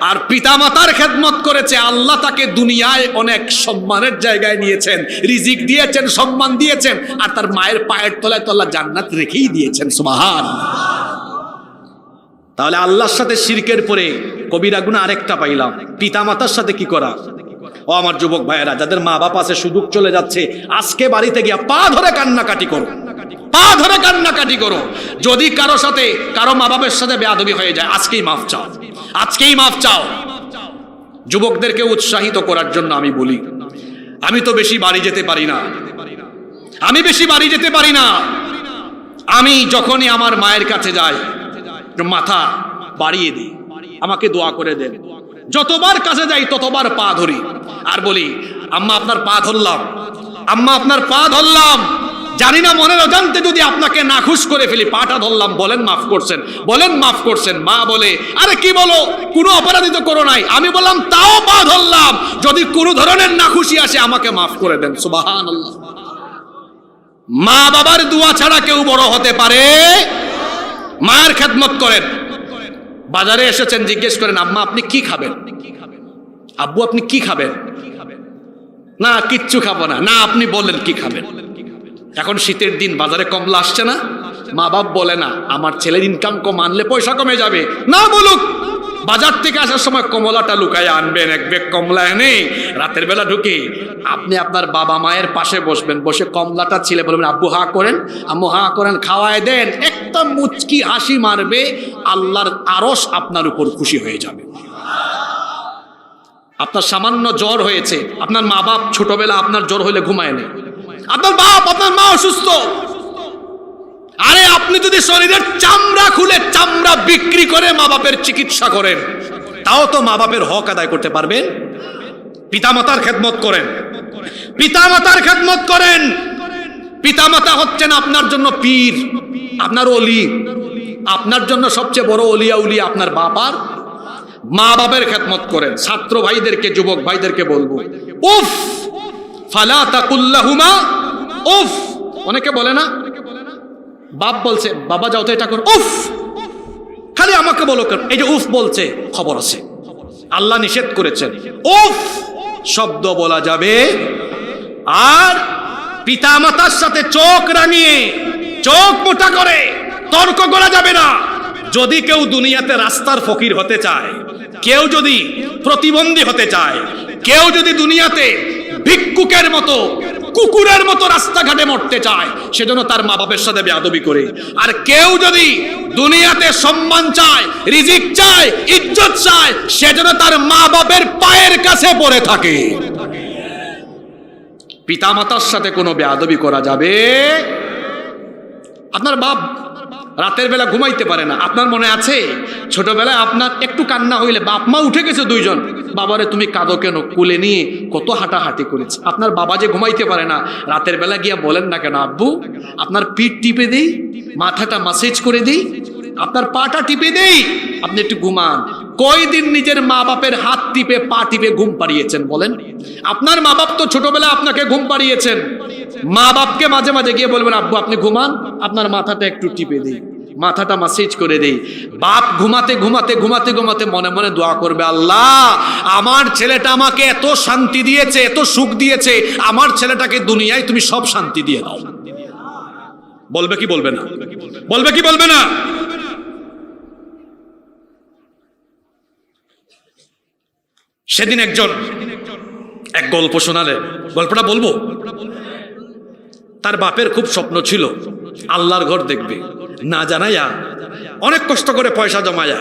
আর পিতা মাতার খেদমত করেছে, আল্লাহ তাকে দুনিয়ায় অনেক সম্মানের জায়গায় নিয়েছেন, রিজিক দিয়েছেন, সম্মান দিয়েছেন, আর তার মায়ের পায়ের তলায় তো আল্লাহ জান্নাত রেখেই দিয়েছেন। সুবহানাল্লাহ। তাহলে আল্লাহর সাথে শিরকের পরে কবিরা গুনাহ আরেকটা পাইলাম, পিতা মাতার সাথে কি করা। ও আমার যুবক ভাইয়েরা, যাদের মা বাপ আছে, সুযোগ চলে যাচ্ছে, আজকে বাড়িতে গিয়া পা ধরে কান্নাকাটি করো, পা ধরে কান্নাকাটি করো। যদি কারো সাথে, কারো মা বাপের সাথে বেয়াদবি হয়ে যায়, আজকেই মাফ চাও, আজকেই মাফ চাও। যুবকদেরকে উৎসাহিত করার জন্য আমি বলি, আমি তো বেশি বাড়ি যেতে পারি না, আমি বেশি বাড়ি যেতে পারি না। আমি যখনই আমার মায়ের কাছে যাই, মাথা বাড়িয়ে দিই, আমাকে দোয়া করে দেন। যতবার কাছে যাই ততবার পা ধরি আর বলি, আম্মা আপনার পা ধরলাম, আম্মা আপনার পা ধরলাম। জানি না মনের অজান্তে যদি আপনাকে নাখুশ করে ফেলি, পাটা ধরলাম, বলেন মাফ করছেন, বলেন মাফ করছেন। মা বলে, আরে কি বলো, কোনো অপরাধী তো করো নাই। আমি বললাম, তাও পা ধরলাম, যদি কোনো ধরনের নাখুশি আসে আমাকে মাফ করে দেন। সুবহানাল্লাহ। মা বাবার দোয়া ছাড়া কেউ বড় হতে পারে? মায়ের খেদমত করেন। বাজারে এসেছেন, জিজ্ঞেস করেন, আম্মা আপনি কি খাবেন, আব্বু আপনি কি খাবেন? না কিচ্ছু খাবো না। না আপনি বলেন কি খাবেন। এখন শীতের দিন, বাজারে কমলা আসছে না, মা বাপ বলে না আমার ছেলের ইনকাম কম, আনলে পয়সা কমে যাবে। না বলুক, বাজার থেকে আসার সময় কমলাটা লুকায় আনবেন, এক ব্যাগ কমলা এনে রাতের বেলা ঢুকে আপনি আপনার বাবা মায়ের পাশে বসবেন, বসে কমলাটা ছিলে বলবেন, আব্বু হা করেন, আম্মু হা করেন, খাওয়ায় দেন। একটা মুচকি হাসি মারবে, আল্লাহর আরশ আপনার উপর খুশি হয়ে যাবে। আপনার সামান্য জ্বর হয়েছে, আপনার মা বাপ ছোটবেলা আপনার জ্বর হলে ঘুমায় নেই, আপনার বাপ আপনার মা অসুস্থ, আরে আপনি যদি শরীরের চামড়া খুলে চামড়া বিক্রি করে মা বাপের চিকিৎসা করেন, তাও তো মা বাপের হক আদায় করতে পারবেন। পিতামাতার খেদমত করেন, পিতামাতার খেদমত করেন। পিতামাতা হচ্ছেন আপনার জন্য পীর, আপনার ওলি, আপনার জন্য সবচেয়ে বড় ওলিয়া উলিয়া আপনার বাবার মা বাপের খেদমত করেন। ছাত্র ভাইদেরকে, যুবক ভাইদেরকে বলবো, উফ ফালা তাকুল্লাহুমা উফ। অনেকে বলে না, বাপ বলছে বাবা যাও তো এটা করো, উফ খালি আমাকে বলো কেন। এই যে উফ বলছে, খবর আছে, আল্লাহ নিষেধ করেছেন উফ শব্দ বলা যাবে। আর পিতামাতার সাথে চোখ রাঙিয়ে, চোখ মোটা করে তর্ক করা যাবে না। যদি কেউ দুনিয়াতে রাস্তার ফকির হতে চায়, কেউ যদি প্রতিবন্ধী হতে চায়, কেউ যদি দুনিয়াতে ভিক্ষুকের মতো, কুকুরের মতো রাস্তাঘাটে মরতে চায়, সেজন্য তার মা বাপের সাথে বেয়াদবি করে। আর কেউ যদি দুনিয়াতে সম্মান চায়, রিজিক চায়, ইজ্জত চায়, সেজন্য তার মা বাপের পায়ের কাছে পড়ে থাকে। পিতামাতার সাথে কোনো বেয়াদবি করা যাবে। আপনার বাপ রাতের বেলা ঘুমাইতে পারে না, আপনার মনে আছে ছোটবেলায় আপনার একটু কান্না হইলে বাপ মা উঠে গেছে দুইজন, বাবারে তুমি কাঁদো কেন, কুলে নিয়ে কত হাঁটাহাঁটি করেছে। আপনার বাবা যে ঘুমাইতে পারে না, রাতের বেলা গিয়া বলেন না কেন, আব্বু আপনার পিঠ টিপে দেই, মাথাটা মাসাজ করে দেই, আপনার পাটা টিপে দেই, আপনি একটু ঘুমান। কয়দিন নিজের মা বাপের হাত টিপে পা টিপে ঘুম পাড়িয়েছেন বলেন? আপনার মা বাপ তো ছোটবেলায় আপনাকে ঘুম পাড়িয়েছেন। মা বাপকে মাঝে মাঝে গিয়ে বলবেন, আব্বু আপনি ঘুমান, আপনার মাথাটা একটু টিপে দেই, মাথাটা মাসাজ করে দেই। বাপ ঘুমাতে ঘুমাতে ঘুমাতে ঘুমাতে মনে মনে দোয়া করবে, আল্লাহ আমার ছেলেটা আমাকে এত শান্তি দিয়েছে, এত সুখ দিয়েছে, আমার ছেলেটাকে দুনিয়ায় তুমি সব শান্তি দিয়ে দাও। বলবে কি বলবে না? বলবে কি বলবে না? সেদিন একজন এক গল্প শোনালেন, গল্পটা বলবো। তার বাপের খুব স্বপ্ন ছিল আল্লাহর ঘর দেখবে, না জানাইয়া অনেক কষ্ট করে পয়সা জমায়া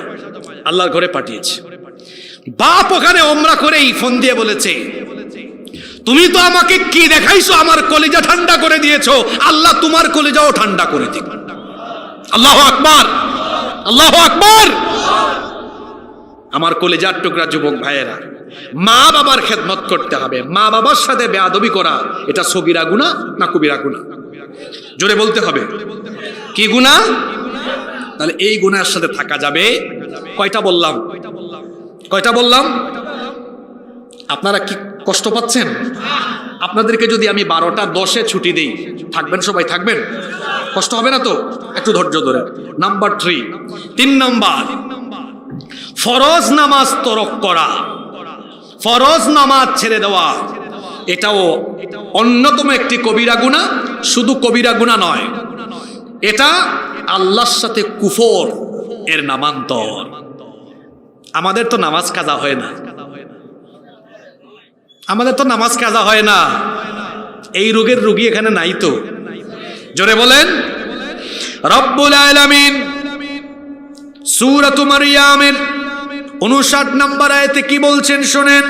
আল্লাহর ঘরে পাঠিয়েছে। বাপ ওখানে ওমরা করেই ফোন দিয়ে বলেছে, তুমি তো আমাকে কি দেখাইছো, আমার কলিজা ঠান্ডা করে দিয়েছো, আল্লাহ তোমার কলিজাও ঠান্ডা করে দিক। আল্লাহু আকবার, আল্লাহু আকবার। আমার কলিজার টুকরা যুবক ভাইয়েরা, মা বাবার খেদমত করতে হবে। মা বাবার সাথে বেয়াদবি করা এটা সগীরা গুনাহ না কবিরা গুনাহ? জোরে বলতে হবে, কি গুনাহ? তাহলে এই গুনাহের সাথে থাকা যাবে। কয়টা বললাম? কয়টা বললাম? আপনারা কি কষ্ট পাচ্ছেন? আপনাদেরকে যদি আমি 12টা 10-এ ছুটি দেই, থাকবেন সবাই? থাকবেন? কষ্ট হবে না তো? একটু ধৈর্য ধরে। নাম্বার 3 নাম্বার, ফরজ নামাজ তরক করা, ফরজ নামাজ ছেড়ে দেওয়া, এটাও অন্যতম একটি কবিরা গুনাহ। শুধু কবিরা গুনাহ নয়, এটা আল্লাহর সাথে কুফর এর নামান্তর। আমাদের তো নামাজ কাজা হয় না, আমাদের তো নামাজ কাজা হয় না। এই রোগের রোগী এখানে নাই তো? জোরে বলেন। রব্বুল আলামিন সূরাতুল মারইয়ামের 59 নম্বর আয়াতে কি বলছেন শুনেন,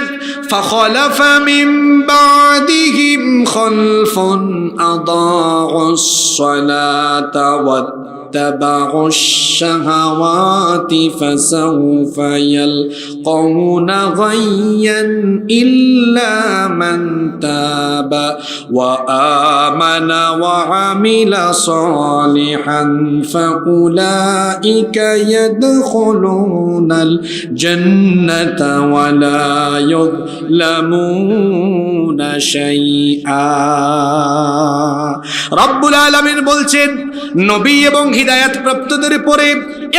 ফাখালাফা মিন বাদিহিম খালফুন আদাউস সালাতা ওয়াত্তাবাউশ শাহাওয়াতি ফাসাউফা ইয়ালকাউনা গায়্যান ইল্লা মান তাবা ওয়া আমানা ওয়া আমিলা সালিহান ফাউলাইকা ইয়াদখুলুনাল জান্নাতা ওয়া লা ইউযলামুনা শাইআ। রব্বুল আলামিন বলছেন, নবী এবং হিদায়াত প্রাপ্তদের পরে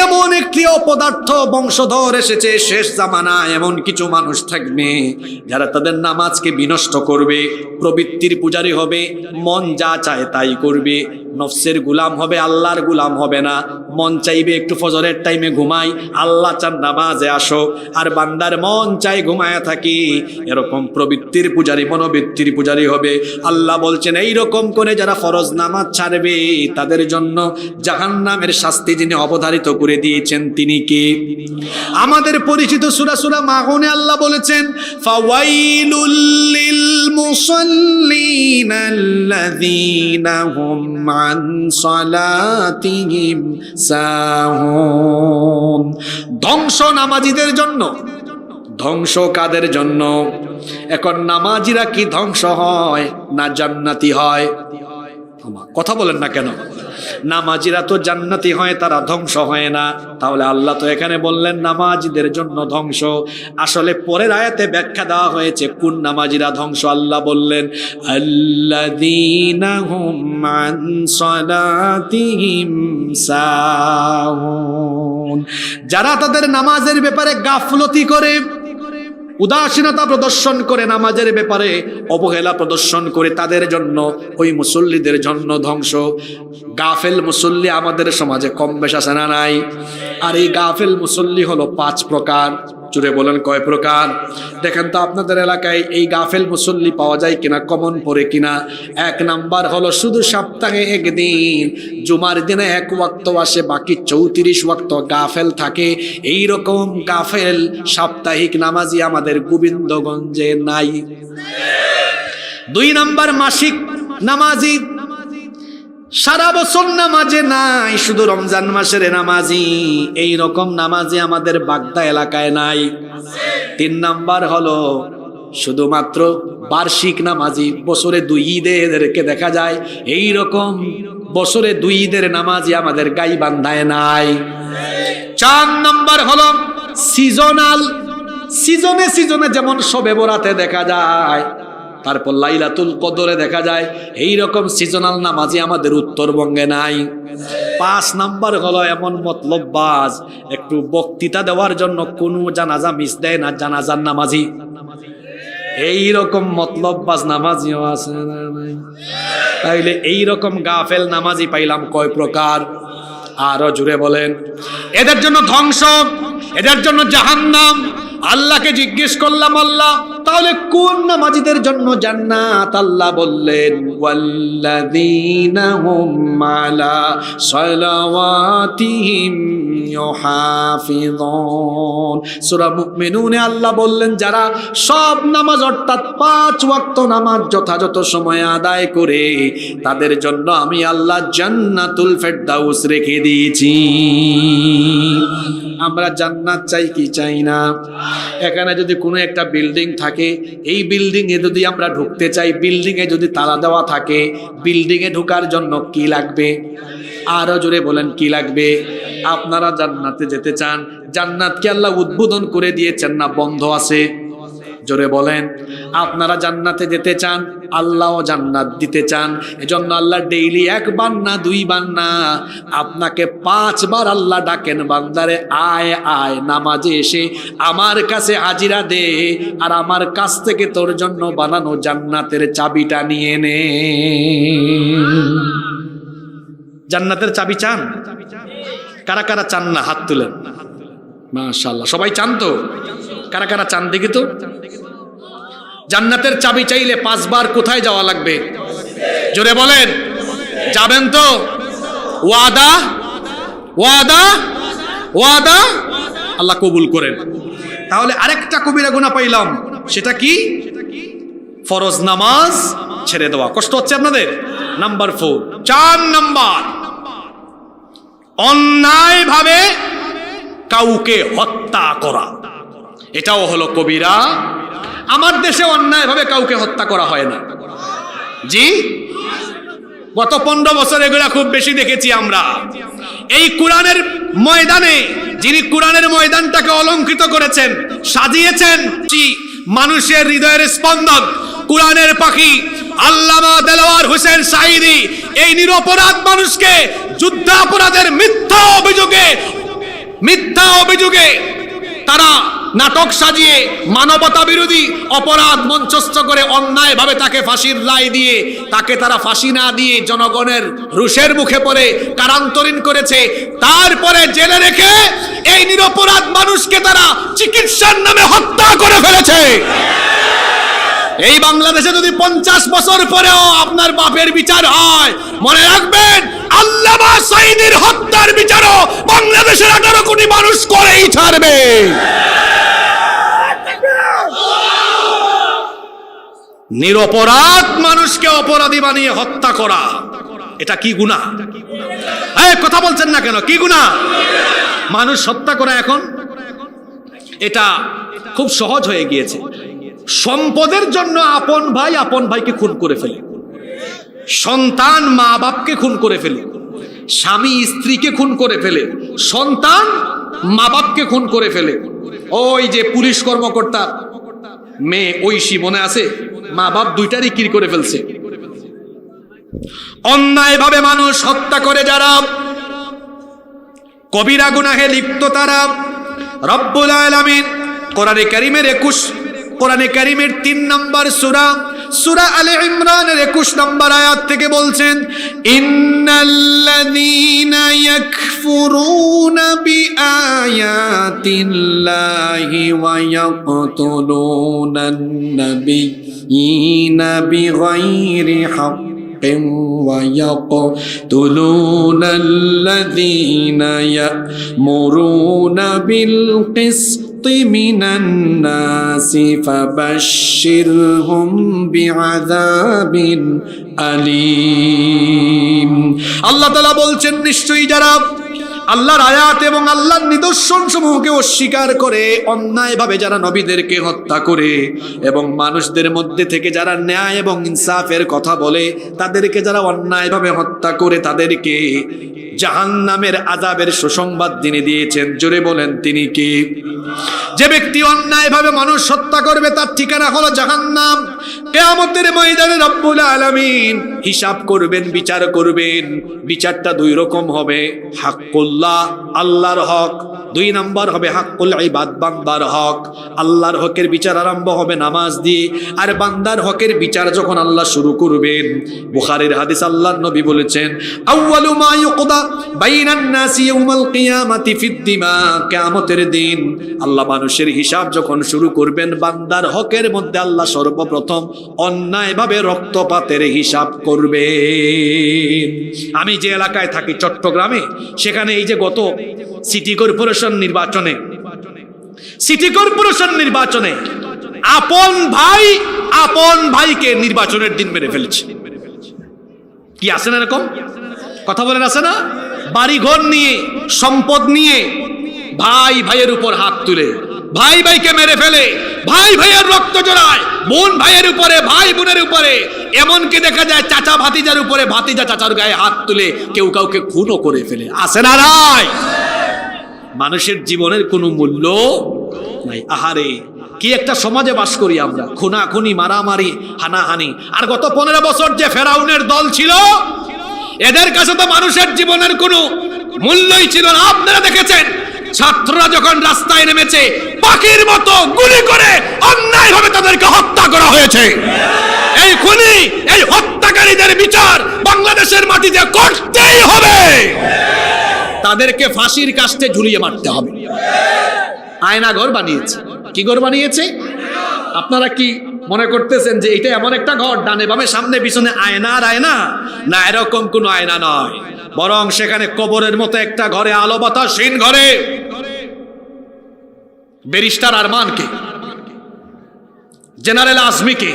এমন একটি অপদার্থ বংশধর এসেছে শেষ জামানায়, এমন কিছু মানুষ থাকবে যারা তাদের নামাজকে বিনষ্ট করবে, প্রবৃত্তির পূজারী হবে, মন যা চায় তাই করবে, নফসের গুলাম হবে, আল্লাহর গুলাম হবে না। মন চাইবে একটু ফজরের টাইমে ঘুমাই, আল্লাহ চান নামাজে আসো, আর বান্দার মন চাই ঘুমায়া থাকি। এরকম প্রবৃত্তির পূজারী, মনোবৃত্তির পূজারী হবে। আল্লাহ বলছেন, এইরকম করে যারা ফরজ নামাজ ছাড়বে তাদের জন্য জাহান্নামের শাস্তি যিনি অবধারিত করে দিয়েছেন তিনি কে? আমাদের পরিচিত সূরা মাউনে আল্লাহ বলেছেন, ফাওয়াইলুল লিল মুসাল্লিন আল্লাযীনা হুম আন সালাতিহিম সাহুন। ধ্বংস নামাজীদের জন্য। ধ্বংস কাদের জন্য? এখন নামাজিরা কি ধ্বংস হয় না জান্নাতি হয়? কথা বলেন না কেন? নামাজিরা তো জান্নাতি হয়, তারা ধ্বংস হয় না। তাহলে আল্লাহ তো এখানে বললেন নামাজিদের জন্য ধ্বংস। আসলে পরের আয়াতে ব্যাখ্যা দেওয়া হয়েছে কোন নামাজিরা ধ্বংস। আল্লাহ বললেন, আল্লাযীনা হুম আন সালাতিহিম সাহুন, যারা তাদের নামাজের ব্যাপারে গাফলতি করে, উদাসীনতা প্রদর্শন করে, নামাজের ব্যাপারে অবহেলা প্রদর্শন করে, তাদের জন্য, ওই মুসল্লিদের জন্য ধ্বংস। গাফেল মুসল্লি আমাদের সমাজে কম বেশ আছে না নাই? আর এই গাফেল মুসল্লি হলো 5 প্রকার। জুড়ে বলেন কয় প্রকার? দেখেন তো আপনাদের এলাকায় এই গাফেল মুসল্লি পাওয়া যায় কিনা, কমন পড়ে কিনা। 1 নাম্বার হলো শুধু সপ্তাহে একদিন জুমার দিনে 1 ওয়াক্ত আসে, বাকি 34 ওয়াক্ত গাফেল থাকে। এই রকম গাফেল সাপ্তাহিক নামাজি আমাদের গোবিন্দগঞ্জে নাই। 2 নাম্বার মাসিক নামাজি, সারা বছর নামাজে নাই, শুধু রমজান মাসের নামাজি। এই রকম নামাজি আমাদের বাগদা এলাকায় নাই। 3 নাম্বার হলো শুধুমাত্র বার্ষিক নামাজি, বছরে 2 ঈদেরকে দেখা যায়। এই রকম বছরে 2 ঈদের নামাজি আমাদের গাইবান্ধায় নাই। 4 নাম্বার হলো সিজনাল, সিজনে সিজনে যেমন শবে বরাতে দেখা যায়, তারপর লাইলাতুল কদরে দেখা যায়, এই রকম সিজনাল নামাজি আমাদের উত্তরবঙ্গে নাই। 5 নাম্বার হলো এমন মতলববাজ, একটু বক্তৃতা দেওয়ার জন্য কোনো জানাজা মিস দেয় না, জানাজার নামাজি। এই রকম মতলববাজ নামাজিও আছে না নাই? তাইলে এই রকম গাফেল নামাজি পাইলাম কয় প্রকার? আরো জুড়ে বলেন। এদের জন্য ধ্বংস, এদের জন্য জাহান্নাম। আল্লাহকে জিজ্ঞেস করলাম, আল্লাহ তাহলে কোন নামাজিদের জন্য জান্নাত? আল্লাহ বললেন, ওয়াল্লাযীনা হুম আলা সালাওয়াতিহিম ইউহাফিযুন। সূরা মুমিনুনে আল্লাহ বললেন, যারা সব নামাজ অর্থাৎ 5 ওয়াক্ত নামাজ যথাযথ সময়ে আদায় করে, তাদের জন্য আমি আল্লাহ জান্নাতুল ফেরদাউস রেখে দিয়েছি। আমরা জান্নাত চাই কি চাই না? এখানে যদি কোনো একটা বিল্ডিং থাকে, এই বিল্ডিং এ যদি আমরা ঢুকতে চাই, বিল্ডিং এ যদি তালা দেওয়া থাকে, বিল্ডিং এ ঢোকার জন্য কি লাগবে? আরো জোরে বলেন, কি লাগবে? আপনারা জান্নাতে যেতে চান, জান্নাতকে আল্লাহ উদ্বোধন করে দিয়েছেন না বন্ধ আছে? জোরে বলেন। আপনারা জান্নাতে যেতে চান, আল্লাহও জান্নাত দিতে চান। এজন্য আল্লাহ ডেইলি 1 বার না 2 বার না, আপনাকে 5 বার আল্লাহ ডাকেন, বান্দারে আয় আয় নামাজে এসে আমার কাছে হাজিরা দে, আর আমার কাছ থেকে তোর জন্য বানানো জান্নাতের চাবিটা নিয়ে নে। জান্নাতের চাবি চান? কারা কারা চান না হাত তুলেন। মাশাআল্লাহ, সবাই চান তো? কারা কারা চান দেখি তো? জান্নাতের চাবি চাইলে 5 বার কোথায় যাওয়া লাগবে? জোরে বলেন, যাবেন তো? ওয়াদা ওয়াদা ওয়াদা, আল্লাহ কবুল করেন। তাহলে আরেকটা কবিরা গুনাহ পাইলাম, সেটা কি? ফরজ নামাজ ছেড়ে দেওয়া। কষ্ট হচ্ছে আপনাদের? নাম্বার 4। 4 নাম্বার, অন্যায় ভাবে কাউকে হত্যা করা। এটাও হলো কবিরা। আমার দেশে অন্যায় ভাবে কাউকে হত্যা করা হয় না। জি, গত 15 বছর এগুলা খুব বেশি দেখেছি আমরা। এই কোরআনের ময়দানে, যিনি কোরআনের ময়দানটাকে অলংকৃত করেছেন, সাজিয়েছেন, মানুষের হৃদয়ের স্পন্দন, কোরআনের পাখি আল্লামা দেলোয়ার হোসেন সাঈদী এই নিরপরাধ মানুষকে যুদ্ধাপরাধের মিথ্যা অভিযোগে তারা নাটক সাজিয়ে মানবতা বিরোধী অপরাধ মঞ্চস্থ করে অন্যায়ভাবে তাকে ফাঁসির রায় দিয়ে, তাকে তারা ফাঁসি না দিয়ে জনগণের রুষের মুখে পড়ে কারান্তরীণ করেছে। তারপরে জেলে রেখে এই নিরপরাধ মানুষকে তারা চিকিৎসার নামে হত্যা করে ফেলেছে। এই বাংলাদেশে যদি 50 বছর পরেও আপনার বাপের বিচার হয়, মনে রাখবেন আল্লামা সাঈদীর হত্যার বিচারও বাংলাদেশের 18 কোটি মানুষ করেই ছাড়বে। নিরপরাধ মানুষকে অপরাধী বানিয়ে হত্যা করা, এটা কি গুনাহ? কথা বলছেন না কেন? কি গুনাহ? মানুষ হত্যা করা এখন এটা খুব সহজ হয়ে গিয়েছে। সম্পদের জন্য আপন ভাইকে খুন করে ফেলে, সন্তান মা বাপকে খুন করে ফেলে, স্বামী স্ত্রীকে খুন করে ফেলে, সন্তান মা বাপকে খুন করে ফেলে। ওই যে পুলিশ কর্মকর্তা মেয়ে ঐশী, মনে আছে? মা বাপ দুইটারই কির করে ফেলছে। অন্যায় ভাবে মানুষ হত্যা করে যারা, কবিরা গুনাহে লিপ্ত তারা, রব্বুল আলামিন কোরআনে কারীমের 3 নম্বর সূরা আলে ইমরানের 21 নম্বর আয়াত থেকে বলছেন, ইন্নাল্লাযীনা ইয়াকফুরুনা বিআয়াতিল্লাহি ওয়া ইয়াকতুলুনান নাবিয়্যিনা বিগাইরি হাক্কিন ওয়া ইয়াকতুলুনাল্লাযীনা ইয়া'মুরুনা বিল কিসতি মিনান নাসি ফাবাশশিরহুম বিআযাবিন আলীম। আল্লাহ তাআলা বলছেন, নিশ্চয়ই যারা আল্লাহর আয়াত এবং আল্লাহর নিদর্শন সমূহকে অস্বীকার করে, অন্যায়ভাবে যারা নবীদেরকে হত্যা করে এবং মানুষদের মধ্যে থেকে যারা ন্যায় এবং ইনসাফের কথা বলে তাদেরকে যারা অন্যায়ভাবে হত্যা করে, তাদেরকে জাহান্নামের আযাবের সুসংবাদ তিনি দিয়েছেন। জোরে বলেন, তিনি কে? যে ব্যক্তি অন্যায়ভাবে মানুষ হত্যা করবে তার ঠিকানা হলো জাহান্নাম। কিয়ামতের ময়দানে রব্বুল আলামিন হিসাব করবেন, বিচার করবেন। বিচারটা দুই রকম হবে, হাক্কুল্লাহ, আল্লাহর হক। দুই নাম্বার হবে হাক্কুল ইবাদ, বান্দার হক। আল্লাহর হকের বিচার আরম্ভ হবে নামাজ দিয়ে, আর বান্দার হকের বিচার যখন আল্লাহ শুরু করবেন, বুখারীর হাদিস, আল্লাহর নবী বলেছেন, আউয়ালু মা ইউকদা বাইনান নাসি ইয়াউমাল কিয়ামাতি ফিদ দিমা। কিয়ামতের দিন আল্লাহ মানুষের হিসাব যখন শুরু করবেন, বান্দার হকের মধ্যে আল্লাহ সর্বপ্রথম অন্যায়ভাবে রক্তপাতের হিসাব করবেন। আমি যে এলাকায় থাকি চট্টগ্রামে, সেখানে এই যে গত সিটি কর্পোরেশন নির্বাচনে আপন ভাইকে নির্বাচনের দিন মেরে ফেলেছে। কি আছে না এরকম কথা বলেন, আছে না? বাড়ি ঘর নিয়ে, সম্পদ নিয়ে ভাই ভাইয়ের উপর হাত তুলে ভাই ভাইকে মেরে ফেলে, ভাই ভাইয়ের রক্ত জড়ায়, বোন ভাইয়ের উপরে, ভাই বোনের উপরে, এমনকি দেখা যায় চাচা ভাতিজার উপরে, ভাতিজা চাচার গায়ে হাত তুলে কেউ কাউকে খুনও করে ফেলে। আছে না নাই? মানুষের জীবনের কোনো মূল্য নাই। আহারে, কি একটা সমাজে বাস করি আমরা! খুনাখুনি, মারামারি, হানাহানি। আর গত 15 বছর যে ফেরাউনের দল ছিল, এদের কাছে তো মানুষের জীবনের কোনো মূল্যই ছিল না। আপনারা দেখেছেন, ছাত্ররা যখন রাস্তায় নেমেছে, পাখির মতো গুলি করে অন্যায়ভাবে তাদেরকে হত্যা করা হয়েছে। এই খুনি, এই হত্যাকারীদের বিচার বাংলাদেশের মাটিতে করতেই হবে। তাদেরকে ফাঁসির কাস্টে ঝুলিয়ে মারতে হবে। আয়না ঘর বানিয়েছে। কি ঘর বানিয়েছে? আপনারা কি মনে করতেছেন যে এটা এমন একটা ঘর, ডানে বামে সামনে পিছনে আয়না আর আয়না? না, এরকম কোনো আয়না নয়, বরং সেখানে কবরের মতো একটা ঘরে, আলো বাতাসহীন ঘরে ব্যারিস্টার আরমানকে, জেনারেল আজমিকে,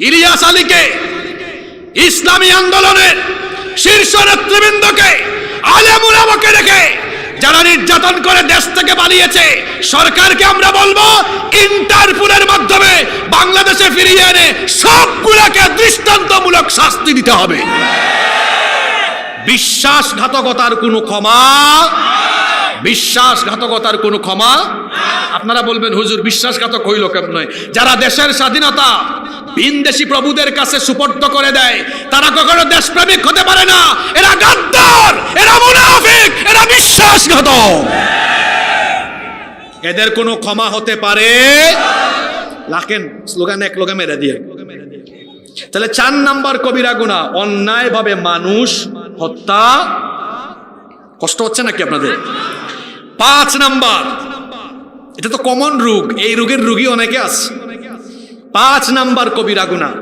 ইলিয়াস আলীকে, ইসলামী আন্দোলনের শীর্ষ নেতৃবৃন্দকে, আলেম উলামাকে রেখে যারা নির্যাতন করে দেশ থেকে পালিয়েছে, সরকারকে আমরা বলবো ইন্টারপোলের মাধ্যমে বাংলাদেশে ফিরিয়ে এনে সবগুলোকে দৃষ্টান্তমূলক শাস্তি দিতে হবে। বিশ্বাসঘাতকতার কোনো ক্ষমা, বিশ্বাসঘাতকতার কোনো ক্ষমা। আপনারা বলবেন, হুজুর বিশ্বাসঘাতক হইল কেমন? যারা দেশের স্বাধীনতা ভিনদেশি প্রভুদের কাছে সুপর্দ করে দেয়, তারা কখনো দেশপ্রেমিক হতে পারে না। এরা গাদ্দার, এরা মুনাফিক, এরা বিশ্বাসঘাতক। এদের কোনো ক্ষমা হতে পারে? লাখেন স্লোগান এক লোকে মেরে দিয়ে। তাহলে 4 নাম্বার কবিরা গুনাহ, অন্যায়ভাবে মানুষ হত্যা। কষ্ট হচ্ছে নাকি আপনাদের? 5 নাম্বার, এটা তো কমন রোগ, এই রোগের রোগী অনেকে আছে। 5 নাম্বার কবিরা গুনাহ,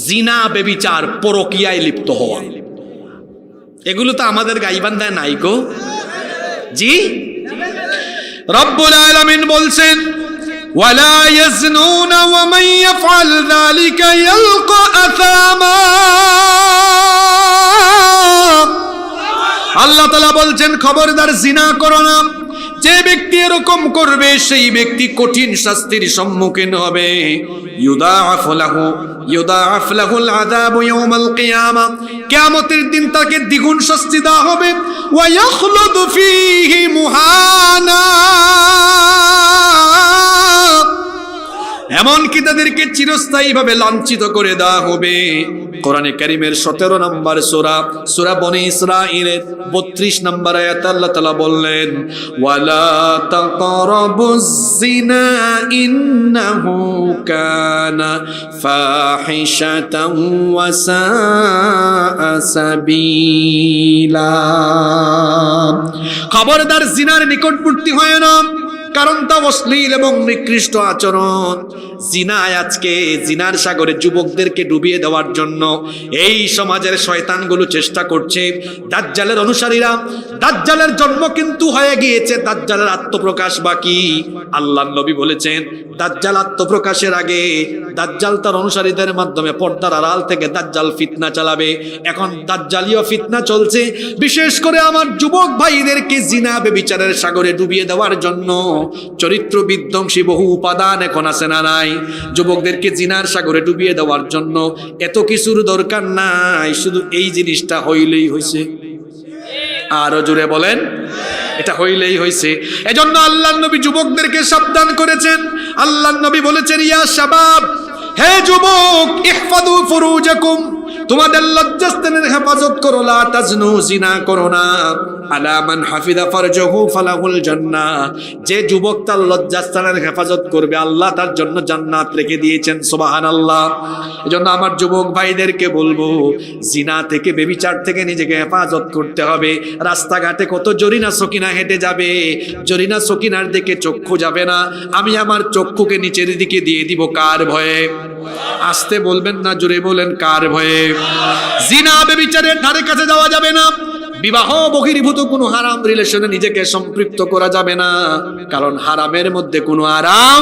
জিনা, ব্যভিচার, পরকীয়ায় লিপ্ত হওয়া। এগুলো তো আমাদের গাইবান্ধায় নাই গো। জি, রব্বুল আলামিন বলছেন, ওয়ালা ইয়াজনুনা ওয়া মান ইয়াফআল যালিকা ইয়ালকা আসামা। আল্লাহ তাআলা বলছেন, খবরদার জিনা করো না। যে ব্যক্তি এরকম করবে সেই ব্যক্তি কঠিন শাস্তির সম্মুখীন হবে। ইউদাআফ লাহুল আযাবু ইয়াউমাল কিয়ামাহ, কিয়ামতের দিন তাকে দ্বিগুণ শাস্তি দেওয়া হবে। ওয়া ইয়াখলুদু ফীহি মুহানা, এমনকি তাদেরকে চিরস্থায়ীভাবে লাঞ্ছিত করে দেওয়া হবে। কোরআনে কারীমের 17 নম্বর সূরা বনী ইসরাঈলের 32 নম্বর আয়াতে আল্লাহ তাআলা বললেন, ওয়ালা তাকরাবুজ জিনা ইন্নাহু কানা ফাহিশাতান ওয়া সাআ সাবিলা। খবরদার জিনার নিকটবর্তী হয় না, কারণ তা অশ্লীল এবং নিকৃষ্ট আচরণ। জিনায় আজকে জিনার সাগরে যুবকদেরকে ডুবিয়ে দেওয়ার জন্য এই সমাজের শয়তানগুলো চেষ্টা করছে। দাজ্জালের অনুসারীরা, দাজ্জালের জন্ম কিন্তু হয়ে গিয়েছে, দাজ্জালের আত্মপ্রকাশ বাকি। আল্লাহর নবী বলেছেন দাজ্জাল আত্মপ্রকাশের আগে দাজ্জাল তার অনুসারীদের মাধ্যমে পর্দার আড়াল থেকে দাজ্জাল ফিতনা চালাবে। এখন দাজ্জালীয় ফিতনা চলছে, বিশেষ করে আমার যুবক ভাইদেরকে জিনা ব্যভিচারের সাগরে ডুবিয়ে দেওয়ার জন্য চরিত্র বিধ্বংসী বহু উপাদান এখন আছে না নাই? যুবকদেরকে জিনার সাগরে ডুবিয়ে দেওয়ার জন্য এত কিছুর দরকার নাই, শুধু এই জিনিসটা হইলেই হইছে। আরো জোরে বলেন, এটা হইলেই হইছে। এজন্য আল্লাহর নবী যুবকদেরকে সাবধান করেছেন। আল্লাহর নবী বলেছেন, ইয়া শাবাব, হে যুবক, ইহফাদু ফুরুজাকুম, তোমাদের লজ্জাস্থানের হেফাজত করো, লা তাজনু, জিনা করো না। আলা মান হাফিযা ফারজাহু ফালাহুল জান্নাহ, যে যুবক তার লজ্জাস্থানের হেফাজত করবে আল্লাহ তার জন্য জান্নাত রেখে দিয়েছেন। সুবহানাল্লাহ। এজন্য আমার যুবক ভাইদেরকে বলবো, জিনা থেকে, ব্যভিচার থেকে নিজেকে হেফাজত করতে হবে। রাস্তাঘাটে কত জরিনা সকিনা হেঁটে যাবে, জরিনা সকিনার দিকে চক্ষু যাবে না। আমি আমার চক্ষুকে নিচের দিকে দিয়ে দিব কার ভয়ে? আসতে বলবেন না, জোরে বলেন, কার ভয়ে? জিনা ব্যভিচারের ধারে কাছে যাওয়া যাবে না। বিবাহ বহির্ভূত কোনো হারাম রিলেশনে নিজেকে সম্পৃক্ত করা যাবে না, কারণ হারামের মধ্যে কোনো আরাম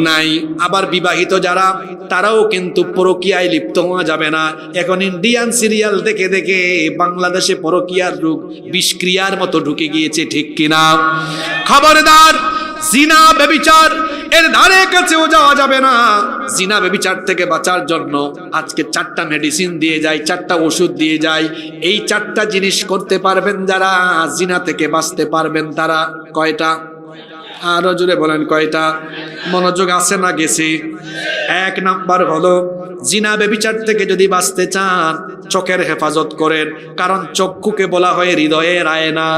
নাই। আবার বিবাহিত যারা, তারাও কিন্তু পরকীয়ায় লিপ্ত হওয়া যাবে না। এখন ইন্ডিয়ান সিরিয়াল দেখে দেখে বাংলাদেশে পরকীয়ার রোগ বিষক্রিয়ার মতো ঢুকে গিয়েছে, ঠিক কিনা? খবরদার, জিনা ব্যভিচার এর ধারে কাছেও যাওয়া যাবে না। জিনা ব্যভিচার থেকে বাঁচার জন্য আজকে 4টা মেডিসিন দিয়ে যায়, 4টা ওষুধ দিয়ে যায়। এই 4টা জিনিস করতে পারবেন যারা, জিনা থেকে বাঁচতে পারবেন তারা। কয়টা? আরো জোরে বলেন, কয়টা? মনোযোগ আছে না গেছে? 1 নাম্বার হলো, জিনা ব্যভিচার থেকে যদি বাঁচতে চান চোখের হেফাজত করেন, কারণ চক্ষুকে বলা হয় হৃদয়ের আয়না।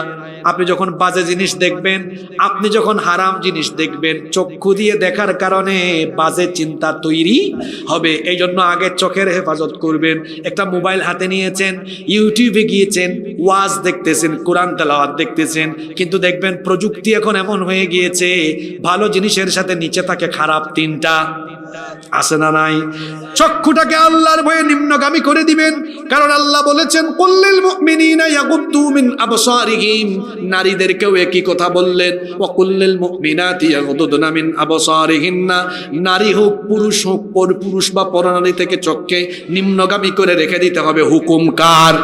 আপনি যখন বাজে জিনিস দেখবেন, আপনি যখন হারাম জিনিস দেখবেন, চক্ষু দিয়ে দেখার কারণে বাজে চিন্তা তৈরি হবে। এই জন্য আগে চোখের হেফাজত করবেন। একটা মোবাইল হাতে নিয়েছেন, ইউটিউবে গিয়েছেন, ওয়াজ দেখতেছেন, কোরআন তেলাওয়াত দেখতেছেন, কিন্তু দেখবেন প্রযুক্তি এখন এমন হয়ে গিয়েছে, ভালো জিনিসের সাথে নিচে থাকে খারাপ 3টা। আছে না নাই? চক্ষুটাকে আল্লাহর ভয়ে নিম্নগামী করে দিবেন, কারণ আল্লাহ বলেছেন, কুল্লিল মুমিনিনা ইয়াগুদ্দু মিন আবসারিহিম, নারীদেরকেও একই কথা বললেন, ওয়া কুল্লিল মুমিনাতি ইয়াগুদ্দুনা মিন আবসারিহিন্না, নারী হোক পুরুষ হোক, পুরুষ বা পরনারী থেকে চোখকে নিম্নগামী করে রেখে দিতে হবে। হুকুম কার?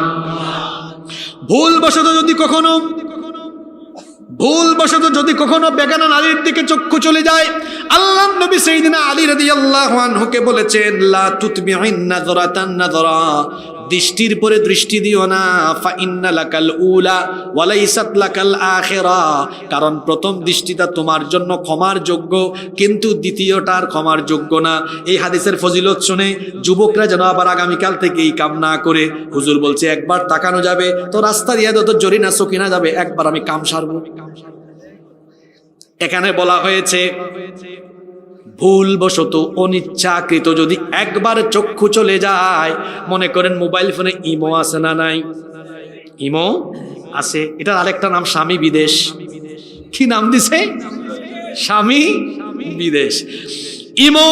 ভুলবশত যদি কখনো বেগানা নারীর দিকে চক্ষু চলে যায়, আল্লাহর নবী সাইয়েদনা আলী রাদিয়াল্লাহু আনহুকে বলেছেন, লা তুতবিইন নাযরাতান নাযরা, দৃষ্টির পরে দৃষ্টি দিও না। ফা ইন্না লাকাল উলা ওয়া লাইসাত লাকাল আখিরা, কারণ প্রথম দৃষ্টিটা তোমার জন্য ক্ষমার যোগ্য, কিন্তু দ্বিতীয়টার ক্ষমার যোগ্য না। এই হাদিসের ফজিলত শুনে যুবকরা যেন আবার আগামীকাল থেকে এই কাম না করে, হুজুর বলছে একবার তাকানো যাবে তো রাস্তা দিয়ে যত জরিনা সকিনা যাবে, একবার আমি কাম সারবো। এখানে বলা হয়েছে, ভুলবশত অনিচ্ছাকৃত যদি একবার চক্ষু চলে যায়, মনে করেন মোবাইল ফোনে ইমো আছে না নাই? ইমো আছে, এটার আরেকটা নাম স্বামী বিদেশ। কি নাম দিছে? স্বামী বিদেশ, ইমো।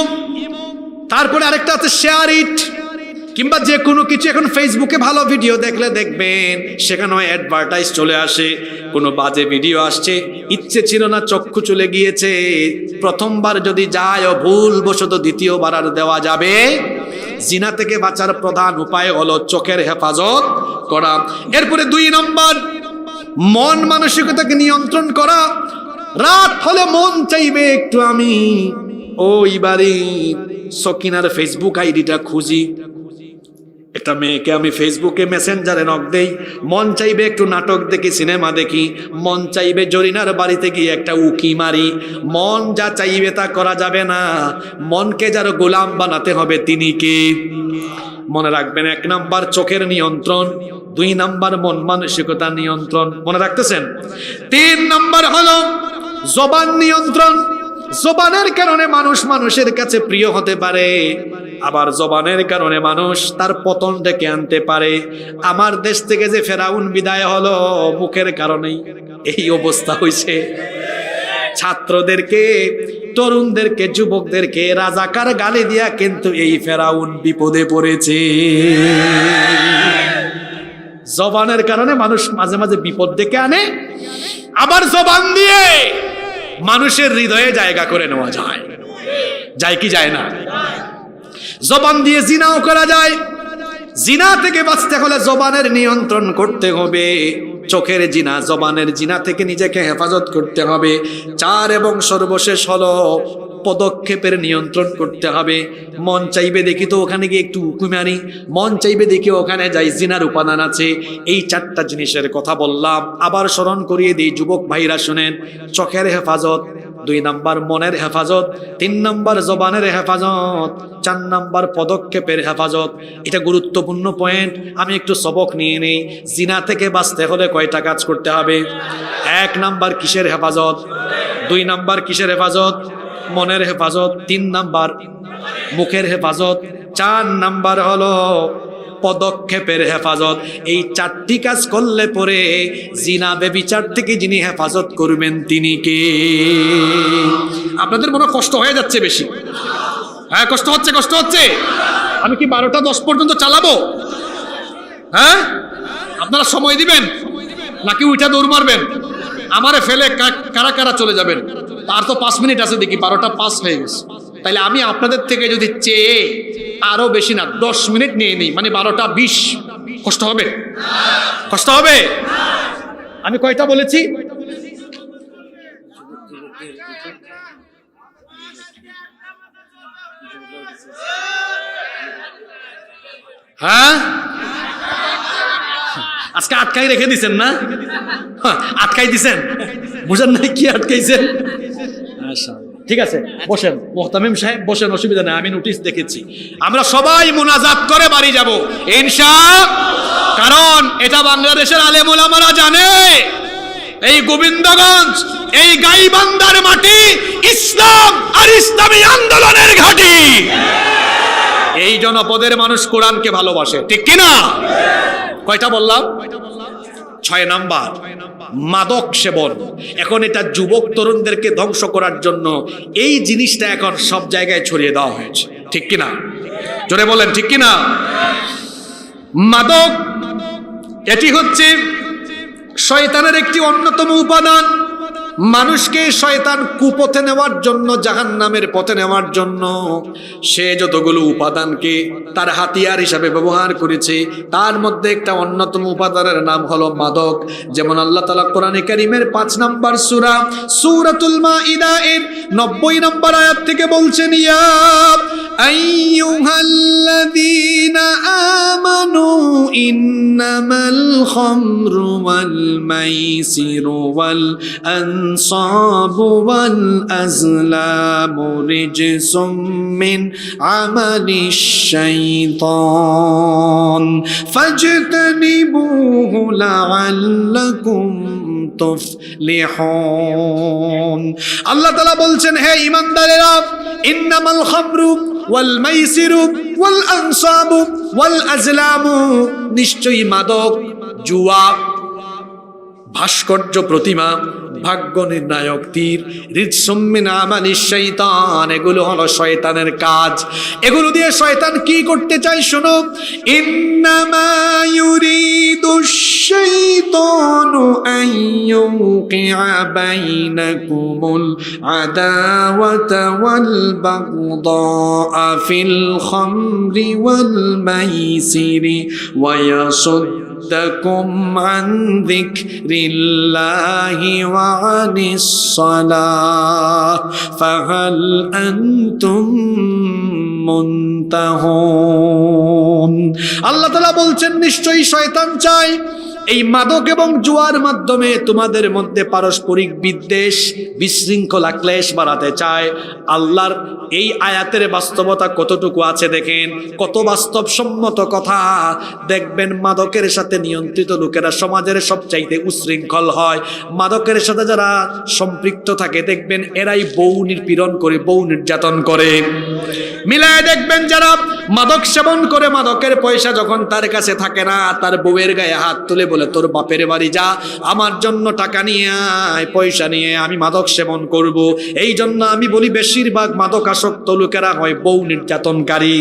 তারপরে আরেকটা আছে শেয়ার ইট, কিংবা যে কোনো কিছু। এখন ফেসবুকে ভালো ভিডিও দেখলে দেখবেন সেখানে অ্যাডভার্টাইজ চলে আসে, কোনো বাজে ভিডিও আসছে, ইচ্ছে ছিল না, চক্ষু চলে গিয়েছে। প্রথমবার যদি যায় ও ভুলবশত দ্বিতীয়বার আর দেওয়া যাবে। জিনা থেকে বাঁচার প্রধান উপায় হলো চোখের হেফাজত করা। এরপরে 2 নম্বর, মন মানসিকতাকে নিয়ন্ত্রণ করা। রাত হলে মন চাইবে একটু আমি ওই বাড়ির সকিনার ফেসবুক আইডিটা খুঁজি, একটা মেয়েকে আমি ফেসবুকে মেসেঞ্জারে নক দেই, মন চাইবে একটু নাটক দেখি, সিনেমা দেখি, মন চাইবে জরিনার বাড়িতে গিয়ে একটা উকি মারি। মন যা চাইবে তা করা যাবে না, মনকে যার গোলাম বানাতে হবে তিনি কে? মনে রাখবেন, 1 নাম্বার চোখের নিয়ন্ত্রণ, 2 নাম্বার মন মানসিকতা নিয়ন্ত্রণ। মনে রাখতেছেন? 3 নাম্বার হলো জবান নিয়ন্ত্রণ। জবানের কারণে মানুষ মানুষের কাছে প্রিয় হতে পারে, আবার জবানের কারণে মানুষ তার পতন ডেকে আনতে পারে। আমার দেশ থেকে যে ফেরাউন বিদায় হলো, মুখের কারণেই এই অবস্থা হয়েছে। ছাত্রদেরকে, তরুণদেরকে, যুবকদেরকে রাজাকার গালি দিয়া কিন্তু এই ফেরাউন বিপদে পড়েছে। জবানের কারণে মানুষ মাঝে মাঝে বিপদ ডেকে আনে, আবার জবান দিয়ে মানুষের হৃদয়ে জায়গা করে নেওয়া যায়, যায় কি যায় না? জবান দিয়ে জিনাও করা যায়। জিনা থেকে বাঁচতে হলে জবানের নিয়ন্ত্রণ করতে হবে। চোখের জিনা, জবানের জিনা থেকে নিজেকে হেফাজত করতে হবে। 4 এবং সর্বশেষ হলো পদক্ষেপের নিয়ন্ত্রণ করতে হবে। মন চাইবে দেখি তো ওখানে গিয়ে একটু উঁকি মারি, মন চাইবে দেখি ওখানে যাই, জিনার উপাদান আছে। এই 4টা জিনিসের কথা বললাম, আবার স্মরণ করিয়ে দিই যুবক ভাইরা শুনেন। চোখের হেফাজত, 2 নাম্বার মনের হেফাজত, 3 নাম্বার জবানের হেফাজত, 4 নাম্বার পদক্ষেপের হেফাজত। এটা গুরুত্বপূর্ণ পয়েন্ট। আমি একটু সবক নিয়ে নেই। জিনা থেকে বাঁচতে হলে কয়টা কাজ করতে হবে? 1 নাম্বার কিসের হেফাজত? 2 নাম্বার কিসের হেফাজত? মনের হেফাজত। 3 নাম্বার মুখের হেফাজত। 4 নাম্বার হলো পদক্ষেপের হেফাজত। এই 4টি কাজ করলে পরে জিনা বেবিচার থেকে যিনি হেফাজত করবেন তিনি কে? আপনাদের মনে কষ্ট হয়ে যাচ্ছে বেশি? হ্যাঁ, কষ্ট হচ্ছে, কষ্ট হচ্ছে। আমি কি 12টা 10 পর্যন্ত চালাবো? হ্যাঁ, আপনারা সময় দিবেন নাকি উইটা দৌড় মারবেন? আমারে ফেলে কারা কারা চলে যাবেন? আর তো 5 মিনিট আছে, দেখি 12টা 5 হয়ে গেছে। তাইলে আমি আপনাদের থেকে যদি চেয়ে আরো বেশি না 10 মিনিট নিয়ে নিই, মানে 12টা 20, কষ্ট হবে? কষ্ট হবে? আমি কয়টা বলেছি? হ্যাঁ, আজকে আটকাই রেখে দিছেন না? আটকাই দিছেন, বুঝেন নাই কি আটকাইছেন? ঠিক আছে, বসেন মুহতামিম সাহেব, বসেন, অসুবিধা নেই। আমি নোটিশ দেখেছি। আমরা সবাই মুনাজাত করে বাড়ি যাব ইনশাআল্লাহ। কারণ এটা বাংলাদেশের আলেম ওলামারা জানে, এই গোবিন্দগঞ্জ, এই গাইবান্ধার মাটি ইসলাম আর ইসলামী আন্দোলনের ঘাঁটি। এই জনপদের মানুষ কোরআনকে ভালোবাসে, ঠিক কিনা? কয়টা বললাম? 6 নাম্বার মাদক সেবন। এখন এটা যুবক তরুণদেরকে ধ্বংস করার জন্য এই জিনিসটা এখন সব জায়গায় ছড়িয়ে দেওয়া হয়েছে, ঠিক কিনা? জোরে বলেন, ঠিক কিনা? মাদক এটি হচ্ছে শয়তানের একটি অন্যতম উপাদান। মানুষকে শয়তান কুপথে নেওয়ার জন্য, জাহান্নামের পথে নেওয়ার জন্য সে যতগুলো উপাদানকে তার হাতিয়ার হিসাবে ব্যবহার করেছে, তার মধ্যে একটা অন্যতম উপাদানের নাম হলো মাদক। যেমন আল্লাহ তাআলা কোরআনে কারীমের 5 নম্বর সূরা সূরাতুল মাইদা এর 90 নম্বর আয়াত থেকে বলছেন, ইয়া আইয়ুহাল্লাযীনা আমানু ইন্নামাল খামরু ওয়াল মাইসিরু ওয়াল الأنصاب والأزلام رجس من عمل الشيطان فاجتنبوه لعلكم তুফলিহুন। আল্লাহ তাআলা বলছেন, হে ঈমানদারেরা, ইন্নামাল খামরু ওয়াল মাইসিরু ওয়াল আনসাবু ওয়াল আজলামু, নিশ্চয়ই মাদক, জুয়া, ভাস্কর্য প্রতিমা, ভাগ্য নির্ণায়ক তীর, রিজসুম মিন আমালিশ শাইতান, এগুলো হলো শয়তানের কাজ। এগুলো দিয়ে শয়তান কি করতে চায় শোনো। ইন্নামা ইউরিদুশ শাইতানু আন ইউকিআ বাইনাকুমুল আদাওয়াতা ওয়াল বাগদাআ ফিল খামরি ওয়াল মাইসিরি ওয়া ইয়াসুদ্দাকুম আন যিকরিল্লাহি ওয়া আনিস সালাহ ফাহাল আনতুম মুনতাহুন। আল্লাহ তাআলা বলছেন, নিশ্চয়ই শয়তান চায় এই মাদক এবং জুয়ার মাধ্যমে তোমাদের মধ্যে পারস্পরিক বিদ্বেষ, বিশৃঙ্খলা, ক্লেশ বাড়াতে চায়। আল্লাহর এই আয়াতের বাস্তবতা কতটুকু আছে দেখেন, কত বাস্তবসম্মত কথা। দেখবেন মাদকের সাথে নিয়ন্ত্রিত লোকেরা সমাজের সবচাইতে উশৃঙ্খল হয়। মাদকের সাথে যারা সম্পৃক্ত থাকে দেখবেন এরাই বউ নিপীড়ন করে, বউ নির্যাতন করে। মিলায় দেখবেন যারা মাদক সেবন করে, মাদকের পয়সা যখন তার কাছে থাকে না, তার বউয়ের গায়ে হাত তুলে বলে, তোর বাপের বাড়ি যা, আমার জন্য টাকা নিয়ে আয়, পয়সা নিয়ে আমি মাদক সেবন করব। এই জন্য আমি বলি, বেশিরভাগ মাদকাসক্ত লোকেরা হয় বউ নির্যাতনকারী,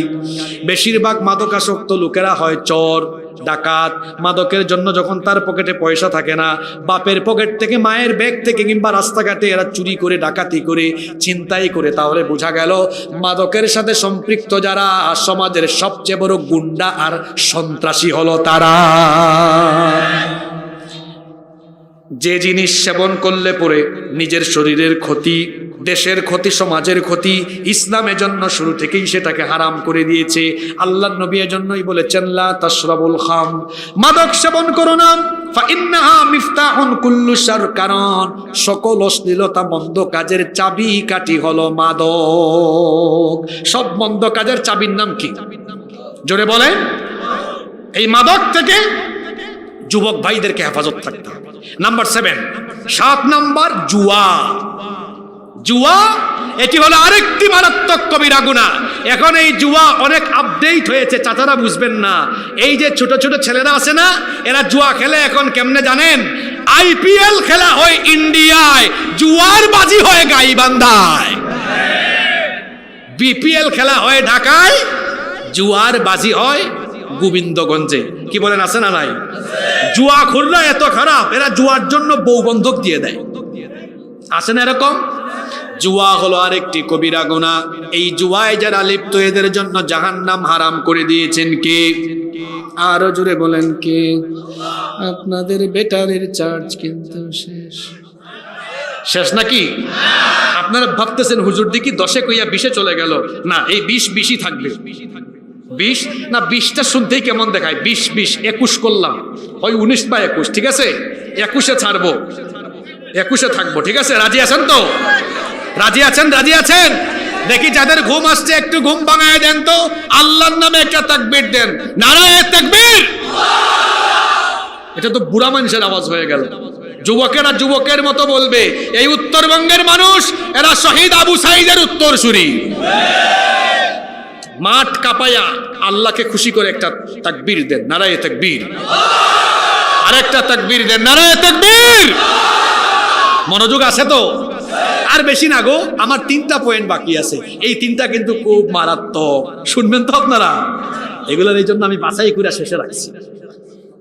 বেশিরভাগ মাদকাসক্ত লোকেরা হয় চোর। ডাকাত। মাদকের জন্য যখন তার পকেটে পয়সা থাকে না, বাপের পকেট থেকে, মায়ের ব্যাগ থেকে কিংবা রাস্তাঘাটে এরা চুরি করে, ডাকাতি করে, ছিনতাই করে, তাহলে বোঝা গেল মাদকের সাথে সম্পৃক্ত যারা সমাজের সবচেয়ে বড় গুন্ডা আর সন্ত্রাসী হলো তারা। যে জিনিস সেবন করলে পরে নিজের শরীরের ক্ষতি, দেশের ক্ষতি, সমাজের ক্ষতি, ইসলামের জন্য শুরু থেকেই সেটাকে হারাম করে দিয়েছে। আল্লাহর নবী এজন্যই বলেছেন লা তাশরাবুল খাম, মাদক সেবন করো না, ফাইন্নাহা মিফতাহুন কুল্লু শার, কারণ সকল অশ্লীলতা মন্দ কাজের চাবি কাঠি হলো মাদক। সব মন্দ কাজের চাবির নাম কি? জোরে বলে। এই মাদক থেকে যুবক ভাইদেরকে হেফাজত থাকতে হবে। নাম্বার 7, 7 নাম্বার জুয়া। জুয়া এটি হলো আরেকটি মারাত্মক কবিরা গুনাহ। এখন এই জুয়া অনেক আপডেট হয়েছে, চাচারা বুঝবেন না। এই যে ছোট ছোট ছেলেরা আছে না, এরা জুয়া খেলে এখন কেমনে জানেন? আইপিএল খেলা হয় ইন্ডিয়ায়, জুয়ার বাজি হয় গাইবান্ধায়। বিপিএল খেলা হয় ঢাকায়, জুয়ার বাজি হয় গোবিন্দগঞ্জে। কি বলেন, আছে না নাই? জুয়া খুলনা এত খারাপ, এরা জুয়ার জন্য বউ বন্ধক দিয়ে দেয়। আছে না এরকম? জুয়া হলো আরেকটি কবিরা গুনাহ। এই জুয়ায় যারা লিপ্ত এদের জন্য জাহান্নাম হারাম করে দিয়েছেন কে? আরো জোরে বলেন কে? আপনাদের ব্যাটারির চার্জ কিন্তু শেষ নাকি? আপনারা ভাবতেছেন হুজুর দিকে 10-এ কইয়া 20-এ চলে গেল। না, এই 20-20ই থাকবে। 20 না, 20টা শুনতেই কেমন দেখায়। 20-20 21 করলাম, ওই 19 বা 21, ঠিক আছে? 21-এ ছাড়বো, 21-এ থাকবো, ঠিক আছে? রাজি আছেন তো? রাজি আছেন? রাজি আছেন? দেখি যাদের ঘুম আসছে একটু ঘুম ভাঙায় দেন তো। আল্লাহর নামে একটা তাকবীর দেন, নারায়ে তাকবীর। এটা তো বুড়া মানুষের আওয়াজ হয়ে গেল। যুবকেরা যুবকের মতো বলবে। এই উত্তরবঙ্গের মানুষ, এরা শহীদ আবু সাঈদের উত্তরসূরি। মাঠ কাঁপায়া আল্লাহকে খুশি করে একটা তাকবীর দেন, নারায়ে তাকবীর। আরেকটা তাকবীর দেন, নারায়ে তাকবীর। মনোযোগ আছে তো? আর বেশি না গো, আমার 3টা পয়েন্ট বাকি আছে। এই 3টা কিন্তু খুব মারাত্মক, শুনবেন তো আপনারা? এগুলোর এই জন্য আমি বাছাই করে শেষে রাখছি।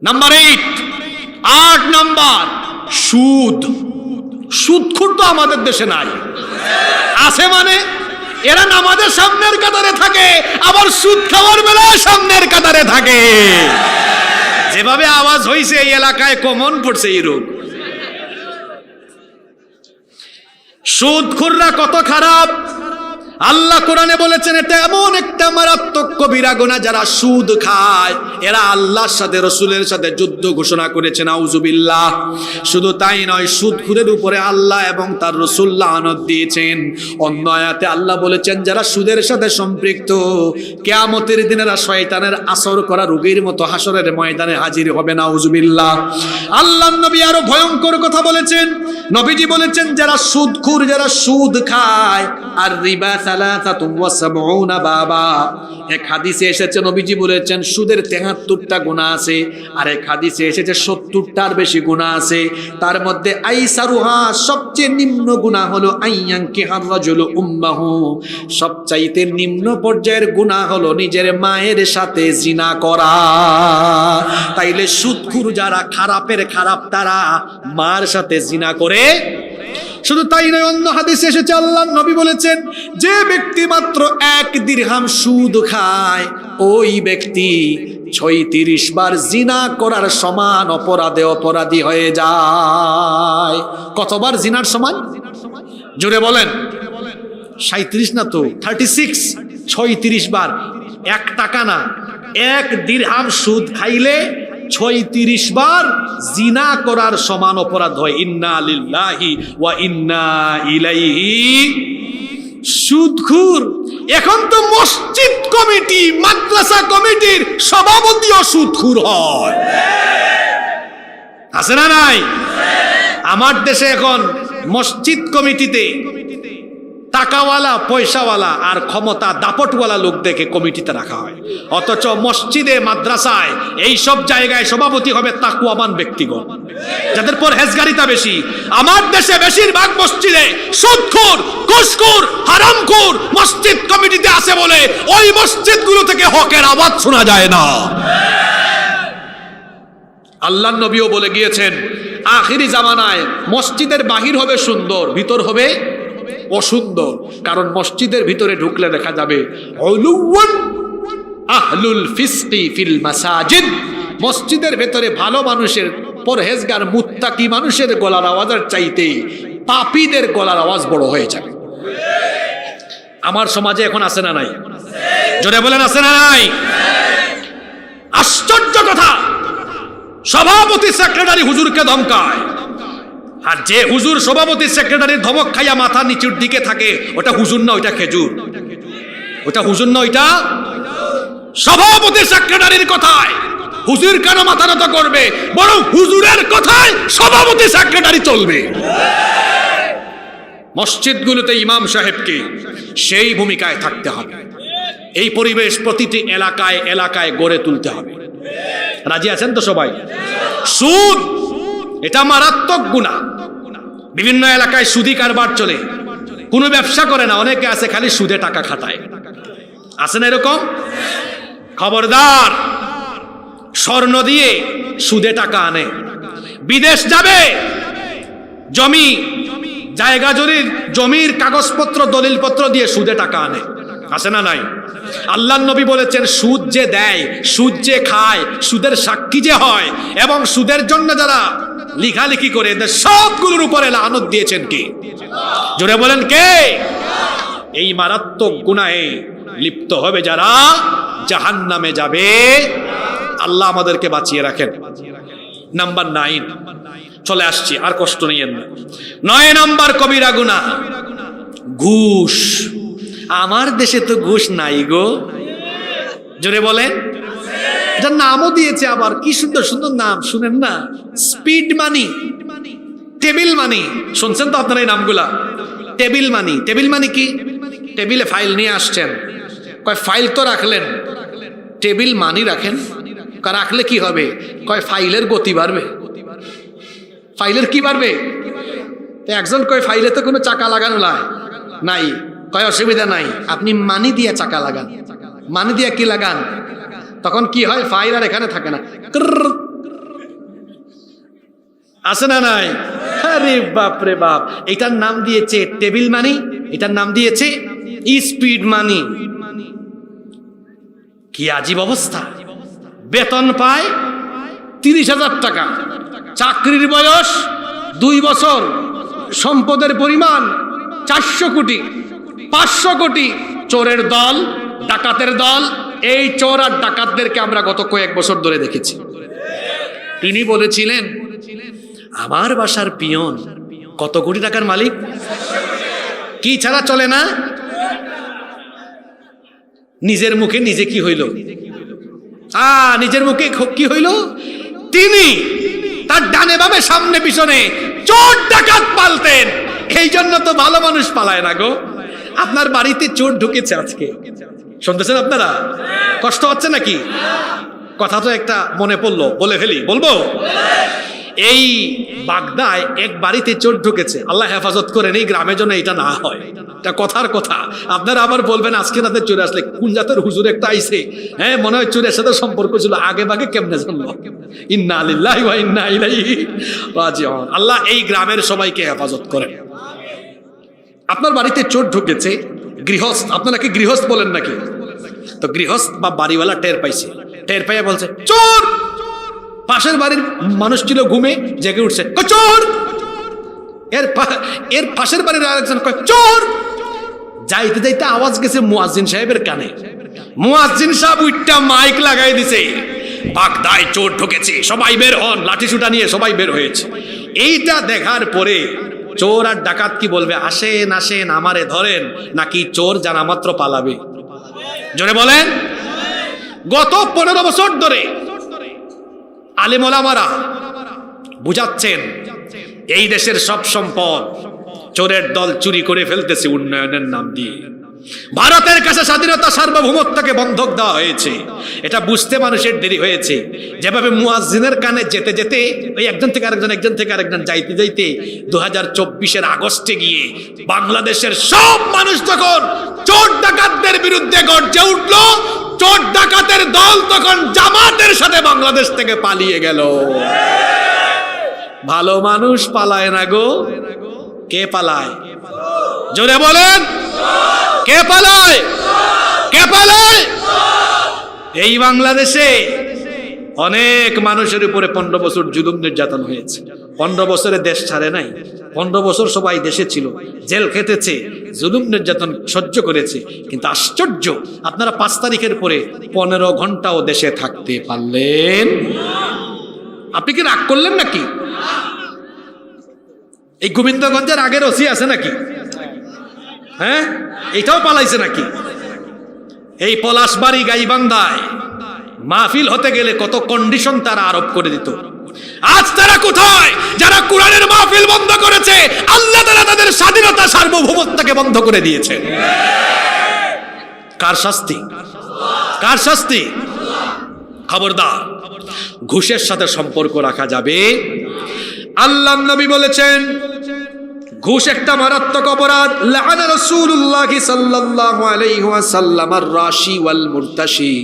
নাম্বার 8 নাম্বার, সুদ। সুদখোর তো আমাদের দেশে নাই। আছে মানে? এরা নামাজের সামনের কাতারে থাকে, আবার সুদ খাওয়ার বেলায় সামনের কাতারে থাকে। যেভাবে আওয়াজ হয়েছে এই এলাকায় কমন পড়ছে এই রোগ। সুদখোররা কত খারাপ! আল্লাহ কোরআনে বলেছেন এটা এমন একটা মারাত্মক কবিরা গুনাহ, যারা সুদ খায় এরা আল্লাহর সাথে, রসুলের সাথে যুদ্ধ ঘোষণা করেছেন। আউযুবিল্লাহ। শুধু তাই নয়, সুদখোরের উপরে আল্লাহ এবং তার রাসূল লানত দিয়েছেন। অন্য আয়াতে আল্লাহ বলেছেন যারা সুদের সাথে সম্পৃক্ত, কিয়ামতের দিনে এরা শয়তানের আসর করা রোগীর মতো হাসরের ময়দানে হাজির হবে। আউযুবিল্লাহ। আল্লাহর নবী আরো ভয়ঙ্কর কথা বলেছেন। নবীজি বলেছেন যারা সুদখোর, যারা সুদ খায়, আর রিবা সালাসাতুন ওয়া সাবউনা বাবা। এক হাদিসে এসেছে, নবীজি বলেছেন সুদের 73টা গুনাহ আছে, আর এক হাদিসে এসেছে 70টার বেশি গুনাহ আছে। তার মধ্যে আইসারুহা, সবচেয়ে নিম্ন গুনাহ হলো আইয়ানকিহার রাজুলু উম্মাহু। সবচাইতে নিম্ন পর্যায়ের গুনাহ হলো নিজের মায়ের সাথে জিনা করা। তাইলে সুদখোর যারা, খারাপের খারাপ তারা মার সাথে জিনা করে। শুধু তাই নয়, অন্য হাদিসে এসেছে আল্লাহর নবী বলেছেন যে ব্যক্তি মাত্র 1 দিরহাম সুদ খায়, ওই ব্যক্তি 36 বার জিনা করার সমান অপরাধী হয়ে যায়। কতবার জিনার সমান? জোরে বলেন। 37 না তো, 36, 36 বার। 1 টাকা না, 1 দিরহাম সুদ খাইলে 36 বার জিনা করার সমান অপরাধ হয়। ইন্না লিল্লাহি ওয়া ইন্না ইলাইহি। সুদখোর এখন তো মসজিদ কমিটি, মাদ্রাসা কমিটির সভাপতিও সুদখোর হয়। আছে না নাই? আমার দেশে এখন মসজিদ কমিটিতে টাকাওয়ালা, পয়সাওয়ালা আর ক্ষমতা দাপটওয়ালা লোক দেখে কমিটিতে রাখা হয়। অথচ মসজিদে, মাদ্রাসায়, এই সব জায়গায় সভাপতি হবে তাকওয়াবান ব্যক্তিগণ, যাদের পরহেজগারিতা বেশি। আমার দেশে বেশিরভাগ মসজিদে সুদখোর, ঘুষখোর, হারামখোর মসজিদ কমিটিতে আছে বলে ওই মসজিদগুলো থেকে হকের আওয়াজ শোনা যায় না। আল্লাহর নবীও বলে গিয়েছেন, আখিরি জামানায় মসজিদের বাহির হবে সুন্দর, ভিতর হবে অসুন্দর। কারণ মসজিদের ভিতরে ঢুকলে দেখা যাবে উলুওয়ান আহলুল ফিসকি ফিল মাসাজিদ, মসজিদের ভেতরে ভালো মানুষের, পরহেজগার মুত্তাকি মানুষের গলার আওয়াজের চাইতে পাপীদের গলার আওয়াজ বড় হয়ে যাবে। আমার সমাজে এখন আছে না নাই? জোরে বলেন আছে না নাই? আশ্চর্য কথা, সভাপতি সেক্রেটারি হুজুরকে ধমকায়, আর যে হুজুর সভাপতি সেক্রেটারির ধমক খাইয়া মাথা নিচুর দিকে থাকে, ওটা হুজুর না, ওইটা খেজুর। ওটা হুজুর না, ওইটা সভাপতি সেক্রেটারির কথায় হুজুর কেন মাথা নত করবে? বরং হুজুরের কথায় সভাপতি সেক্রেটারি চলবে। মসজিদগুলোতে ইমাম সাহেবকে সেই ভূমিকায় থাকতে হবে। এই পরিবেশ প্রতিটি এলাকায় এলাকায় গড়ে তুলতে হবে। রাজি আছেন তো সবাই? সুদ এটা মারাত্মক গুনাহ। বিভিন্ন এলাকায় সুদি কারবার চলে, কোনো ব্যবসা করে না, অনেকে আছে খালি সুদে টাকা খাটায়। আছে না এরকম? খবরদার, স্বর্ণ দিয়ে সুদে টাকা আনে, বিদেশ যাবে, জমি জায়গা জমির কাগজপত্র দলিলপত্র দিয়ে সুদে টাকা আনে। আছে না নাই? আল্লাহর নবী বলেছেন, সুদ যে দেয়, সুদ যে খায়, সুদের সাক্ষী যে হয়, এবং সুদের জন্য যারা লিখালিখি করে, এদের সবগুলোর উপরে লানত দিয়েছেন কে? জোরে বলেন কে? এই মারাত্মক গুনাহে লিপ্ত হবে যারা, জাহান্নামে যাবে। আল্লাহ আমাদেরকে বাঁচিয়ে রাখেন। নাম্বার 9 চলে আসছি, আর কষ্ট নিয়েন না। 9 নাম্বার কবিরা গুনাহ, ঘুষ। আমার দেশে তো ঘুষ নাই গো। জোরে বলেন। এটার নামও দিয়েছে আবার, কি সুন্দর সুন্দর নাম, শুনেন না? স্পিড মানি, টেবিল মানি। শুনছেন তো আপনারা এই নামগুলা? টেবিল মানি। টেবিল মানি কি? টেবিলে ফাইল নিয়ে আসছেন, কয় ফাইল তো রাখলেন, টেবিল মানি রাখেন। রাখলে কি হবে? কয় ফাইলের গতি বাড়বে। ফাইলের কি বাড়বে? একজন কয় ফাইলে তো কোনো চাকা লাগানো নাই। কয় অসুবিধা নাই, আপনি মানি দিয়ে চাকা লাগান। মানি দিয়ে কি লাগান? তখন কি হয়? ফাইল আর এখানে থাকে না, আছে না নাই? আরে বাপ রে বাপ, এটার নাম দিয়েছে টেবিল মানি, এটার নাম দিয়েছে স্পিড মানি। কি আজীব অবস্থা! বেতন পায় 30,000 টাকা, চাকরির বয়স 2 বছর, সম্পদের পরিমাণ 400 কোটি, 500 কোটি। চোরের দল, ডাকাতের দল। এই চোর আর ডাকাতদেরকে আমরা গত কয়েক বছর ধরে দেখেছি। তিনি বলেছিলেন, আমার বাসার পিয়ন কত কোটি টাকার মালিক, কি ছাড়া চলে না। নিজের মুখে নিজে কি হইল? নিজের মুখে কি হইল? তিনি তার ডানে বামে সামনে পিছনে চোর ডাকাত পালতেন। এই জন্য তো ভালো মানুষ পালায় না গো। আপনার বাড়িতে চোর ঢুকেছে আজকে, শুনতেছেন আপনারা? কষ্ট হচ্ছে নাকি? কথা তো একটা মনে পড়লো, বলে ফেলি, বলবো? এই বাগদায় এক বাড়িতে চোর ঢুকেছে, আল্লাহ হেফাজত করেন, এই গ্রামের জন্য এটা না হয়। এটা কথার কথা। আপনারা আবার বলবেন আজকে রাতে চোর আসলে কোন জাতের হুজুর একটা আইছে, হ্যাঁ মনে হয় চোরের সাথে সম্পর্ক ছিল, আগে ভাগে কেমনে জানলো? ইন্না লিল্লাহি ওয়া ইন্না ইলাইহি রাজিউন। আল্লাহ এই গ্রামের সবাইকে হেফাজত করেন। আপনার বাড়িতে চোর ঢুকেছে, গৃহস্থ, আপনারা কি গৃহস্থ বলেন নাকি? তো গৃহস্থ বা বাড়িওয়ালা টের পাইছে, টের পাইয়া বলছে চোর। পাশের বাড়ির মানুষ ছিল ঘুমে, জেগে উঠছে, চোর। এর পাশের বাড়ির আরেকজন কয় চোর। যাইতে যাইতে আওয়াজ গেছে মুয়াজ্জিন সাহেবের কানে। মুয়াজ্জিন সাহেব উইটটা মাইক লাগাই দিছে, বাগদায় চোর ঢুকেছে, সবাই বের হন। লাঠি সুটা নিয়ে সবাই বের হয়েছে। এইটা দেখার পরে চোর আর ডাকাত কি বলবে? আসেন আসেন, আমারে ধরেন, নাকি চোর জানা মাত্র পালাবে? জোরে বলেন। গত 15 বছর ধরে আলেম ওলামারা বুঝাচ্ছেন, এই দেশের সব সম্পদ চোরের দল চুরি করে ফেলতেছে উন্নয়নের নাম দিয়ে। ভারতের কাছে স্বাধীনতা সার্বভৌমত্বকে বন্ধক দেওয়া হয়েছে। এটা বুঝতে মানুষের দেরি হয়েছে। যেভাবে মুয়াজ্জিনের কানে যেতে যেতে ওই একজন থেকে আরেকজন যাইতে যাইতে 2024-এর আগস্টে গিয়ে বাংলাদেশের সব মানুষ যখন চোর ডাকাতদের বিরুদ্ধে গর্জে উঠল, চোর ডাকাতের দল তখন জামাতের সাথে বাংলাদেশ থেকে পালিয়ে গেল। ভালো মানুষ পালায় না গো। কে পালায়? জোরে বলেন, কে পালায়? কে পালায়? এই বাংলাদেশে অনেক মানুষের উপরে 15 বছর জুলুম নির্যাতন হয়েছে। 15 বছরে দেশ ছাড়ে নাই। 15 বছর সবাই দেশে ছিল, জেল খেটেছে, জুলুম নির্যাতন সহ্য করেছে। কিন্তু আশ্চর্য, আপনারা 5 তারিখের পরে 15 ঘন্টাও দেশে থাকতে পারলেন। আপনি কি রাগ করলেন নাকি? এই গোবিন্দগঞ্জের আগের ওসি আছে নাকি? হ্যাঁ, এটাও পালাইছে নাকি? এই পলাশবাড়ি গাইবান্ধায় মাহফিল হতে গেলে কত কন্ডিশন তারা আরোপ করে দিত। আজ তারা কোথায়? যারা কোরআনের মাহফিল বন্ধ করেছে, আল্লাহ তাআলা তাদের স্বাধীনতা সার্বভৌমত্বকে বন্ধ করে দিয়েছে। কার শাস্তি? কার শাস্তি? খবরদার, ঘুষের সাথে সম্পর্ক রাখা যাবে। আল্লাহর নবী বলেছেন ঘুষ একটা মারাত্মক অপরাধ। লাআনা রাসূলুল্লাহ সাল্লাল্লাহু আলাইহি ওয়াসাল্লাম আর-রাশি ওয়াল মুরতাশি।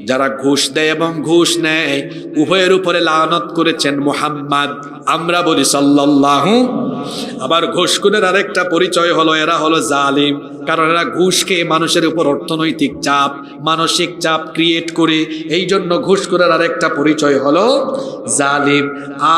যারা ঘুষ দেয় এবং ঘুষ নেয় উভয়ের উপরে লানত করেছেন মুহাম্মদ। আমরা বলি সাল্লাল্লাহু। আবার ঘুষখোরের আরেকটা পরিচয় হলো এরা হলো জালিম, কারণ এরা ঘুষ খেয়ে মানুষের উপর অর্থনৈতিক চাপ, মানসিক চাপ ক্রিয়েট করে। এই জন্য ঘুষখোরের আরেকটা পরিচয় হলো জালিম।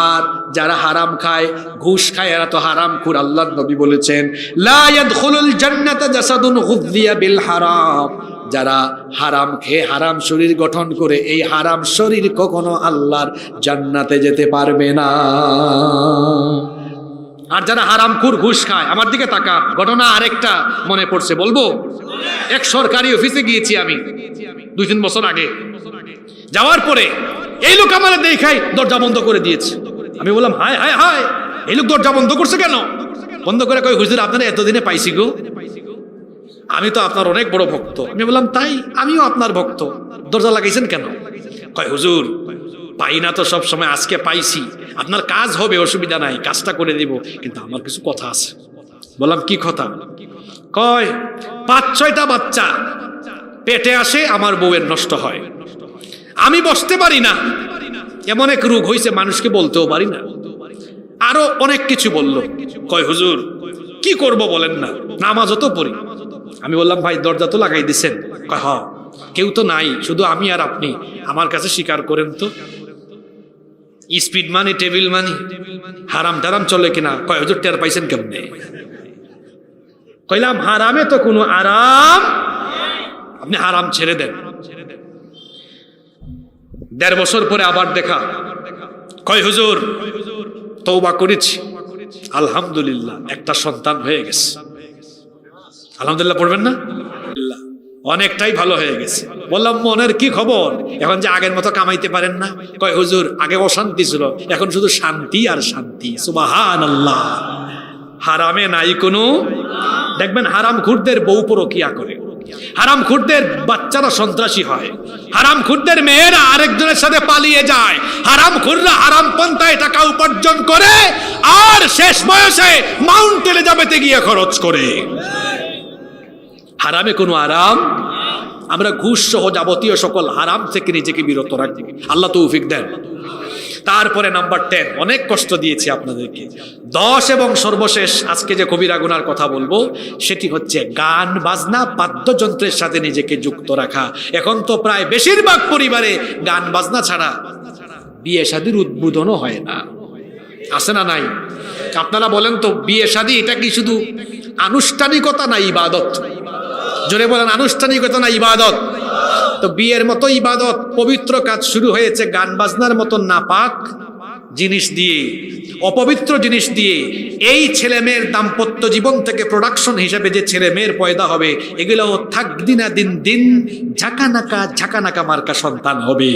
আর যারা হারাম খায়, ঘুষ খায়, এরা তো হারামখোর। আল্লাহর নবী বলেছেন লা ইয়াদখুলুল জান্নাতা জাসাদুন গুযিয়া বিল হারাম। যারা হারাম খেয়ে হারাম শরীর গঠন করে, এই হারাম শরীর কখনো আল্লাহর জান্নাতে যেতে পারবে না। আর যারা হারামখোর ঘুষ খায়, আমার দিকে তাকা, ঘটনা আরেকটা মনে পড়ছে, বলবো? এক সরকারি অফিসে গিয়েছি আমি 2-3 বছর আগে। যাওয়ার পরে এই লোক আমার দেখাই দরজা বন্ধ করে দিয়েছে। আমি বললাম হায় হায় হায়, এই লোক দরজা বন্ধ করছে কেন? বন্ধ করে কই, হুজুর আপনারা এতদিনে পাইছি গো, আমি তো আপনার অনেক বড় ভক্ত। আমি বললাম তাই, আমিও আপনার ভক্ত, দরজা লাগাইছেন কেন? কয় হুজুর পাই না তো সব সময়, আজকে পাইছি, আপনার কাজ হবে, অসুবিধা নাই, কাজটা করে দিব, কিন্তু আমার কিছু কথা আছে। বললাম কি কথা? কয় 5-6টা বাচ্চা পেটে আসে, আমার বউয়ের নষ্ট হয়, আমি বসতে পারি না, এমন এক রোগ হয়েছে মানুষকে বলতেও পারি না, আরো অনেক কিছু বলল। কয় হুজুর কি করব বলেন না, নামাজও তো পড়ি। আমি বললাম ভাই দরজা তো লাগাই দিছেন? কয় হ্যাঁ, কেউ তো নাই, শুধু আমি আর আপনি, আমার কাছে স্বীকার করেন তো, স্পিড মানি, টেবিল মানি, হারাম টারাম চলে কিনা? কয় হুজুর টের পাইছেন কেমনে? কইলাম হারামে তো কোনো আরাম, আপনি হারাম ছেড়ে দেন। 1.5 বছর পরে আবার দেখা। কয় হুজুর তওবা করেছি, আলহামদুলিল্লাহ একটা সন্তান হয়ে গেছে। আলহামদুলিল্লাহ পড়বেন না? অনেকটাই ভালো হয়ে গেছে। বললাম মনের কি খবর? এখন যে আগের মতো কামাইতে পারেন না? কয় হুজুর আগে অশান্তি ছিল, এখন শুধু শান্তি আর শান্তি। সুবহানাল্লাহ। হারামে নাই কোনো, দেখবেন হারামখোরদের বউ পরকিয়া করে, হারামখোরদের বাচ্চারা সন্ত্রাসী হয়, হারামখোরদের মেয়েরা আরেকজনের সাথে পালিয়ে যায়, হারামখোররা হারাম পন্থায় টাকা উপার্জন করে আর শেষ বয়সে মাউন্ট এলিজাবেথে গিয়ে খরচ করে। হারামে কোনো আরাম। আমরা ঘুষ সহ যাবতীয় সকল হারাম থেকে নিজেকে বিরত রাখি, আল্লাহ তৌফিক দেন। তারপরে নাম্বার 10, অনেক কষ্ট দিয়েছি আপনাদেরকে। 10 এবং সর্বশেষ আজকে যে কবিরা গুনার কথা বলবো সেটি হচ্ছে গান বাজনা, বাদ্যযন্ত্রের সাথে নিজেকে যুক্ত রাখা। এখন তো প্রায় বেশিরভাগ পরিবারে গান বাজনা ছাড়া বিয়ে শাদীর উদ্বোধনও হয় না। আছে না নাই? আপনারা বলেন তো, বিয়ে শাদী এটা কি শুধু আনুষ্ঠানিকতা না ইবাদত? জোরে বলেন, আনুষ্ঠানিকতা না ইবাদত? তো বিয়ের মতো ইবাদত, পবিত্র কাজ শুরু হয়েছে গান বাজনার মতো নাপাক জিনিস দিয়ে, অপবিত্র জিনিস দিয়ে। এই ছেলে মেয়ের দাম্পত্য জীবন থেকে প্রোডাকশন হিসেবে যে ছেলে মেয়ের পয়দা হবে, এগুলো থাকদিন না দিন দিন ঝাঁকানাকা মার্কা সন্তান হবে।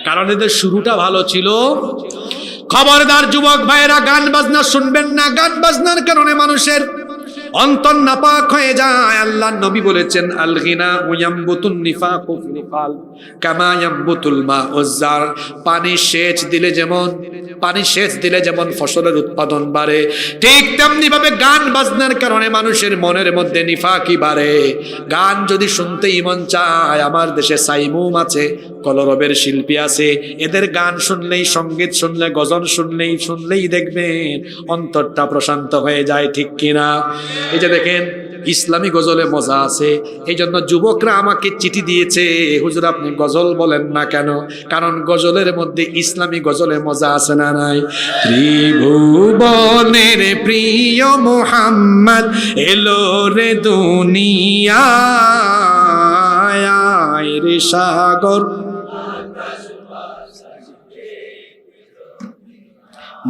কারণ এদের শুরুটা ভালো ছিল। খবরদার যুবক ভাইয়েরা, গান বাজনা শুনবেন না। গান বাজনার কারণে মানুষের অন্তর নাপাক হয়ে যায়। আল্লাহর নবী বলেছেন আল গিনা ইয়ামবুতুন নিফাকু ফিল কলব কামা ইয়ামবুতুল মাউজ জার। পানি সেচ দিলে যেমন ফসলের উৎপাদন বাড়ে, ঠিক তেমনি ভাবে গান বাজনার কারণে মানুষের মনের মধ্যে নিফাকি বাড়ে। গান যদি শুনতেই মন চায়, আমার দেশে সাইমুম আছে, কলরবের শিল্পী আছে, এদের গান শুনলেই, সঙ্গীত শুনলে, গজল শুনলেই দেখবেন অন্তরটা প্রশান্ত হয়ে যায়, ঠিক কিনা? এই যে দেখেন ইসলামী গজলে মজা আছে। এই জন্য যুবকরা আমাকে চিঠি দিয়েছে, হুজুর আপনি গজল বলেন না কেন? কারণ গজলের মধ্যে ইসলামী গজলে মজা আছে না নাই? ত্রিভুবনের প্রিয় মুহাম্মদ এলো রে দুনিয়ায় রে সাগর।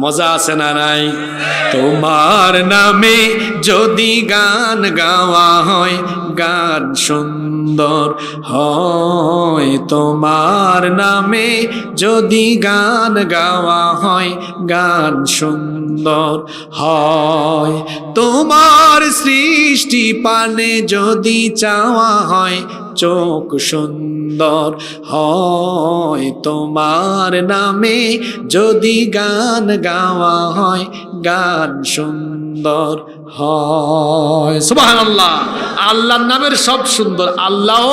মজা আছে না নাই? তোমার নামে যদি গান গাওয়া হয়, গান সুন্দর হয়। তোমার নামে যদি গান গাওয়া হয়, গান সুন্দর হয়। তোমার সৃষ্টি পানে যদি চাওয়া হয়, চোখ সুন্দর হয়। তোমার নামে যদি গান গাওয়া হয়, গান সুন্দর হয়। সুবহানাল্লাহ। আল্লাহর নামের সব সুন্দর। আল্লাহ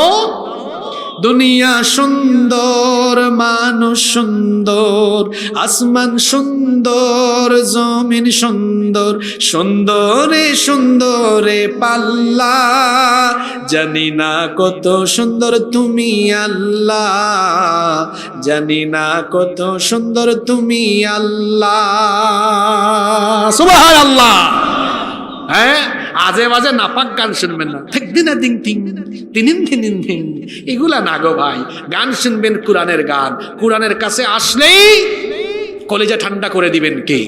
দুনিয়া সুন্দর, মানুষ সুন্দর, আসমান সুন্দর, জমিন সুন্দর, সুন্দরে সুন্দরে পাল্লা। জানি না কত সুন্দর তুমি আল্লাহ, জানি না কত সুন্দর তুমি আল্লাহ। সুবহানাল্লাহ। হ্যাঁ, আজে বাজে নাপাক গান শুনবেন না। দিনা দিন তিন তিনিন তিনিন তিন, এগুলা না গো ভাই। গান শুনবেন কোরআনের গান। কোরআনের কাছে আসলেই কলেজা ঠান্ডা করে দিবেন কে?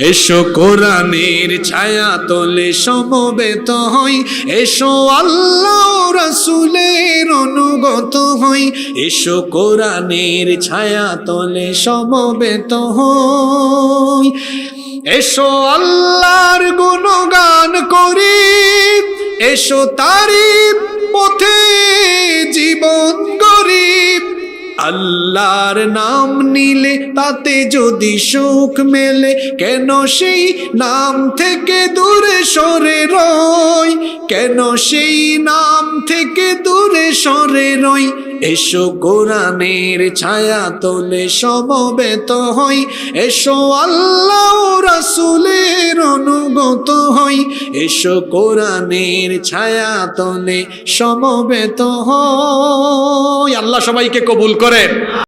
এসো কোরআনের ছায়া তলে সমবেত হই, এসো আল্লাহ রাসূলের অনুগত হই। এসো কোরআনের ছায়া তলে সমবেত হই, এসো আল্লাহর গুণগান করি, এসো তারি পথে জীবন গরিব। আল্লাহর নাম নিলে তাতে যদি সুখ মেলে, কেন সেই নাম থেকে দূরে সরে রই, কেন সেই নাম থেকে দূরে সরে রই। এসো কোরআনের ছায়া তলে সমবেত হই, এসো আল্লাহ রাসূলের অনুগত হই। এসো কোরআনের ছায়া তলে সমবেত হই। আল্লাহ সবাইকে কবুল করেন।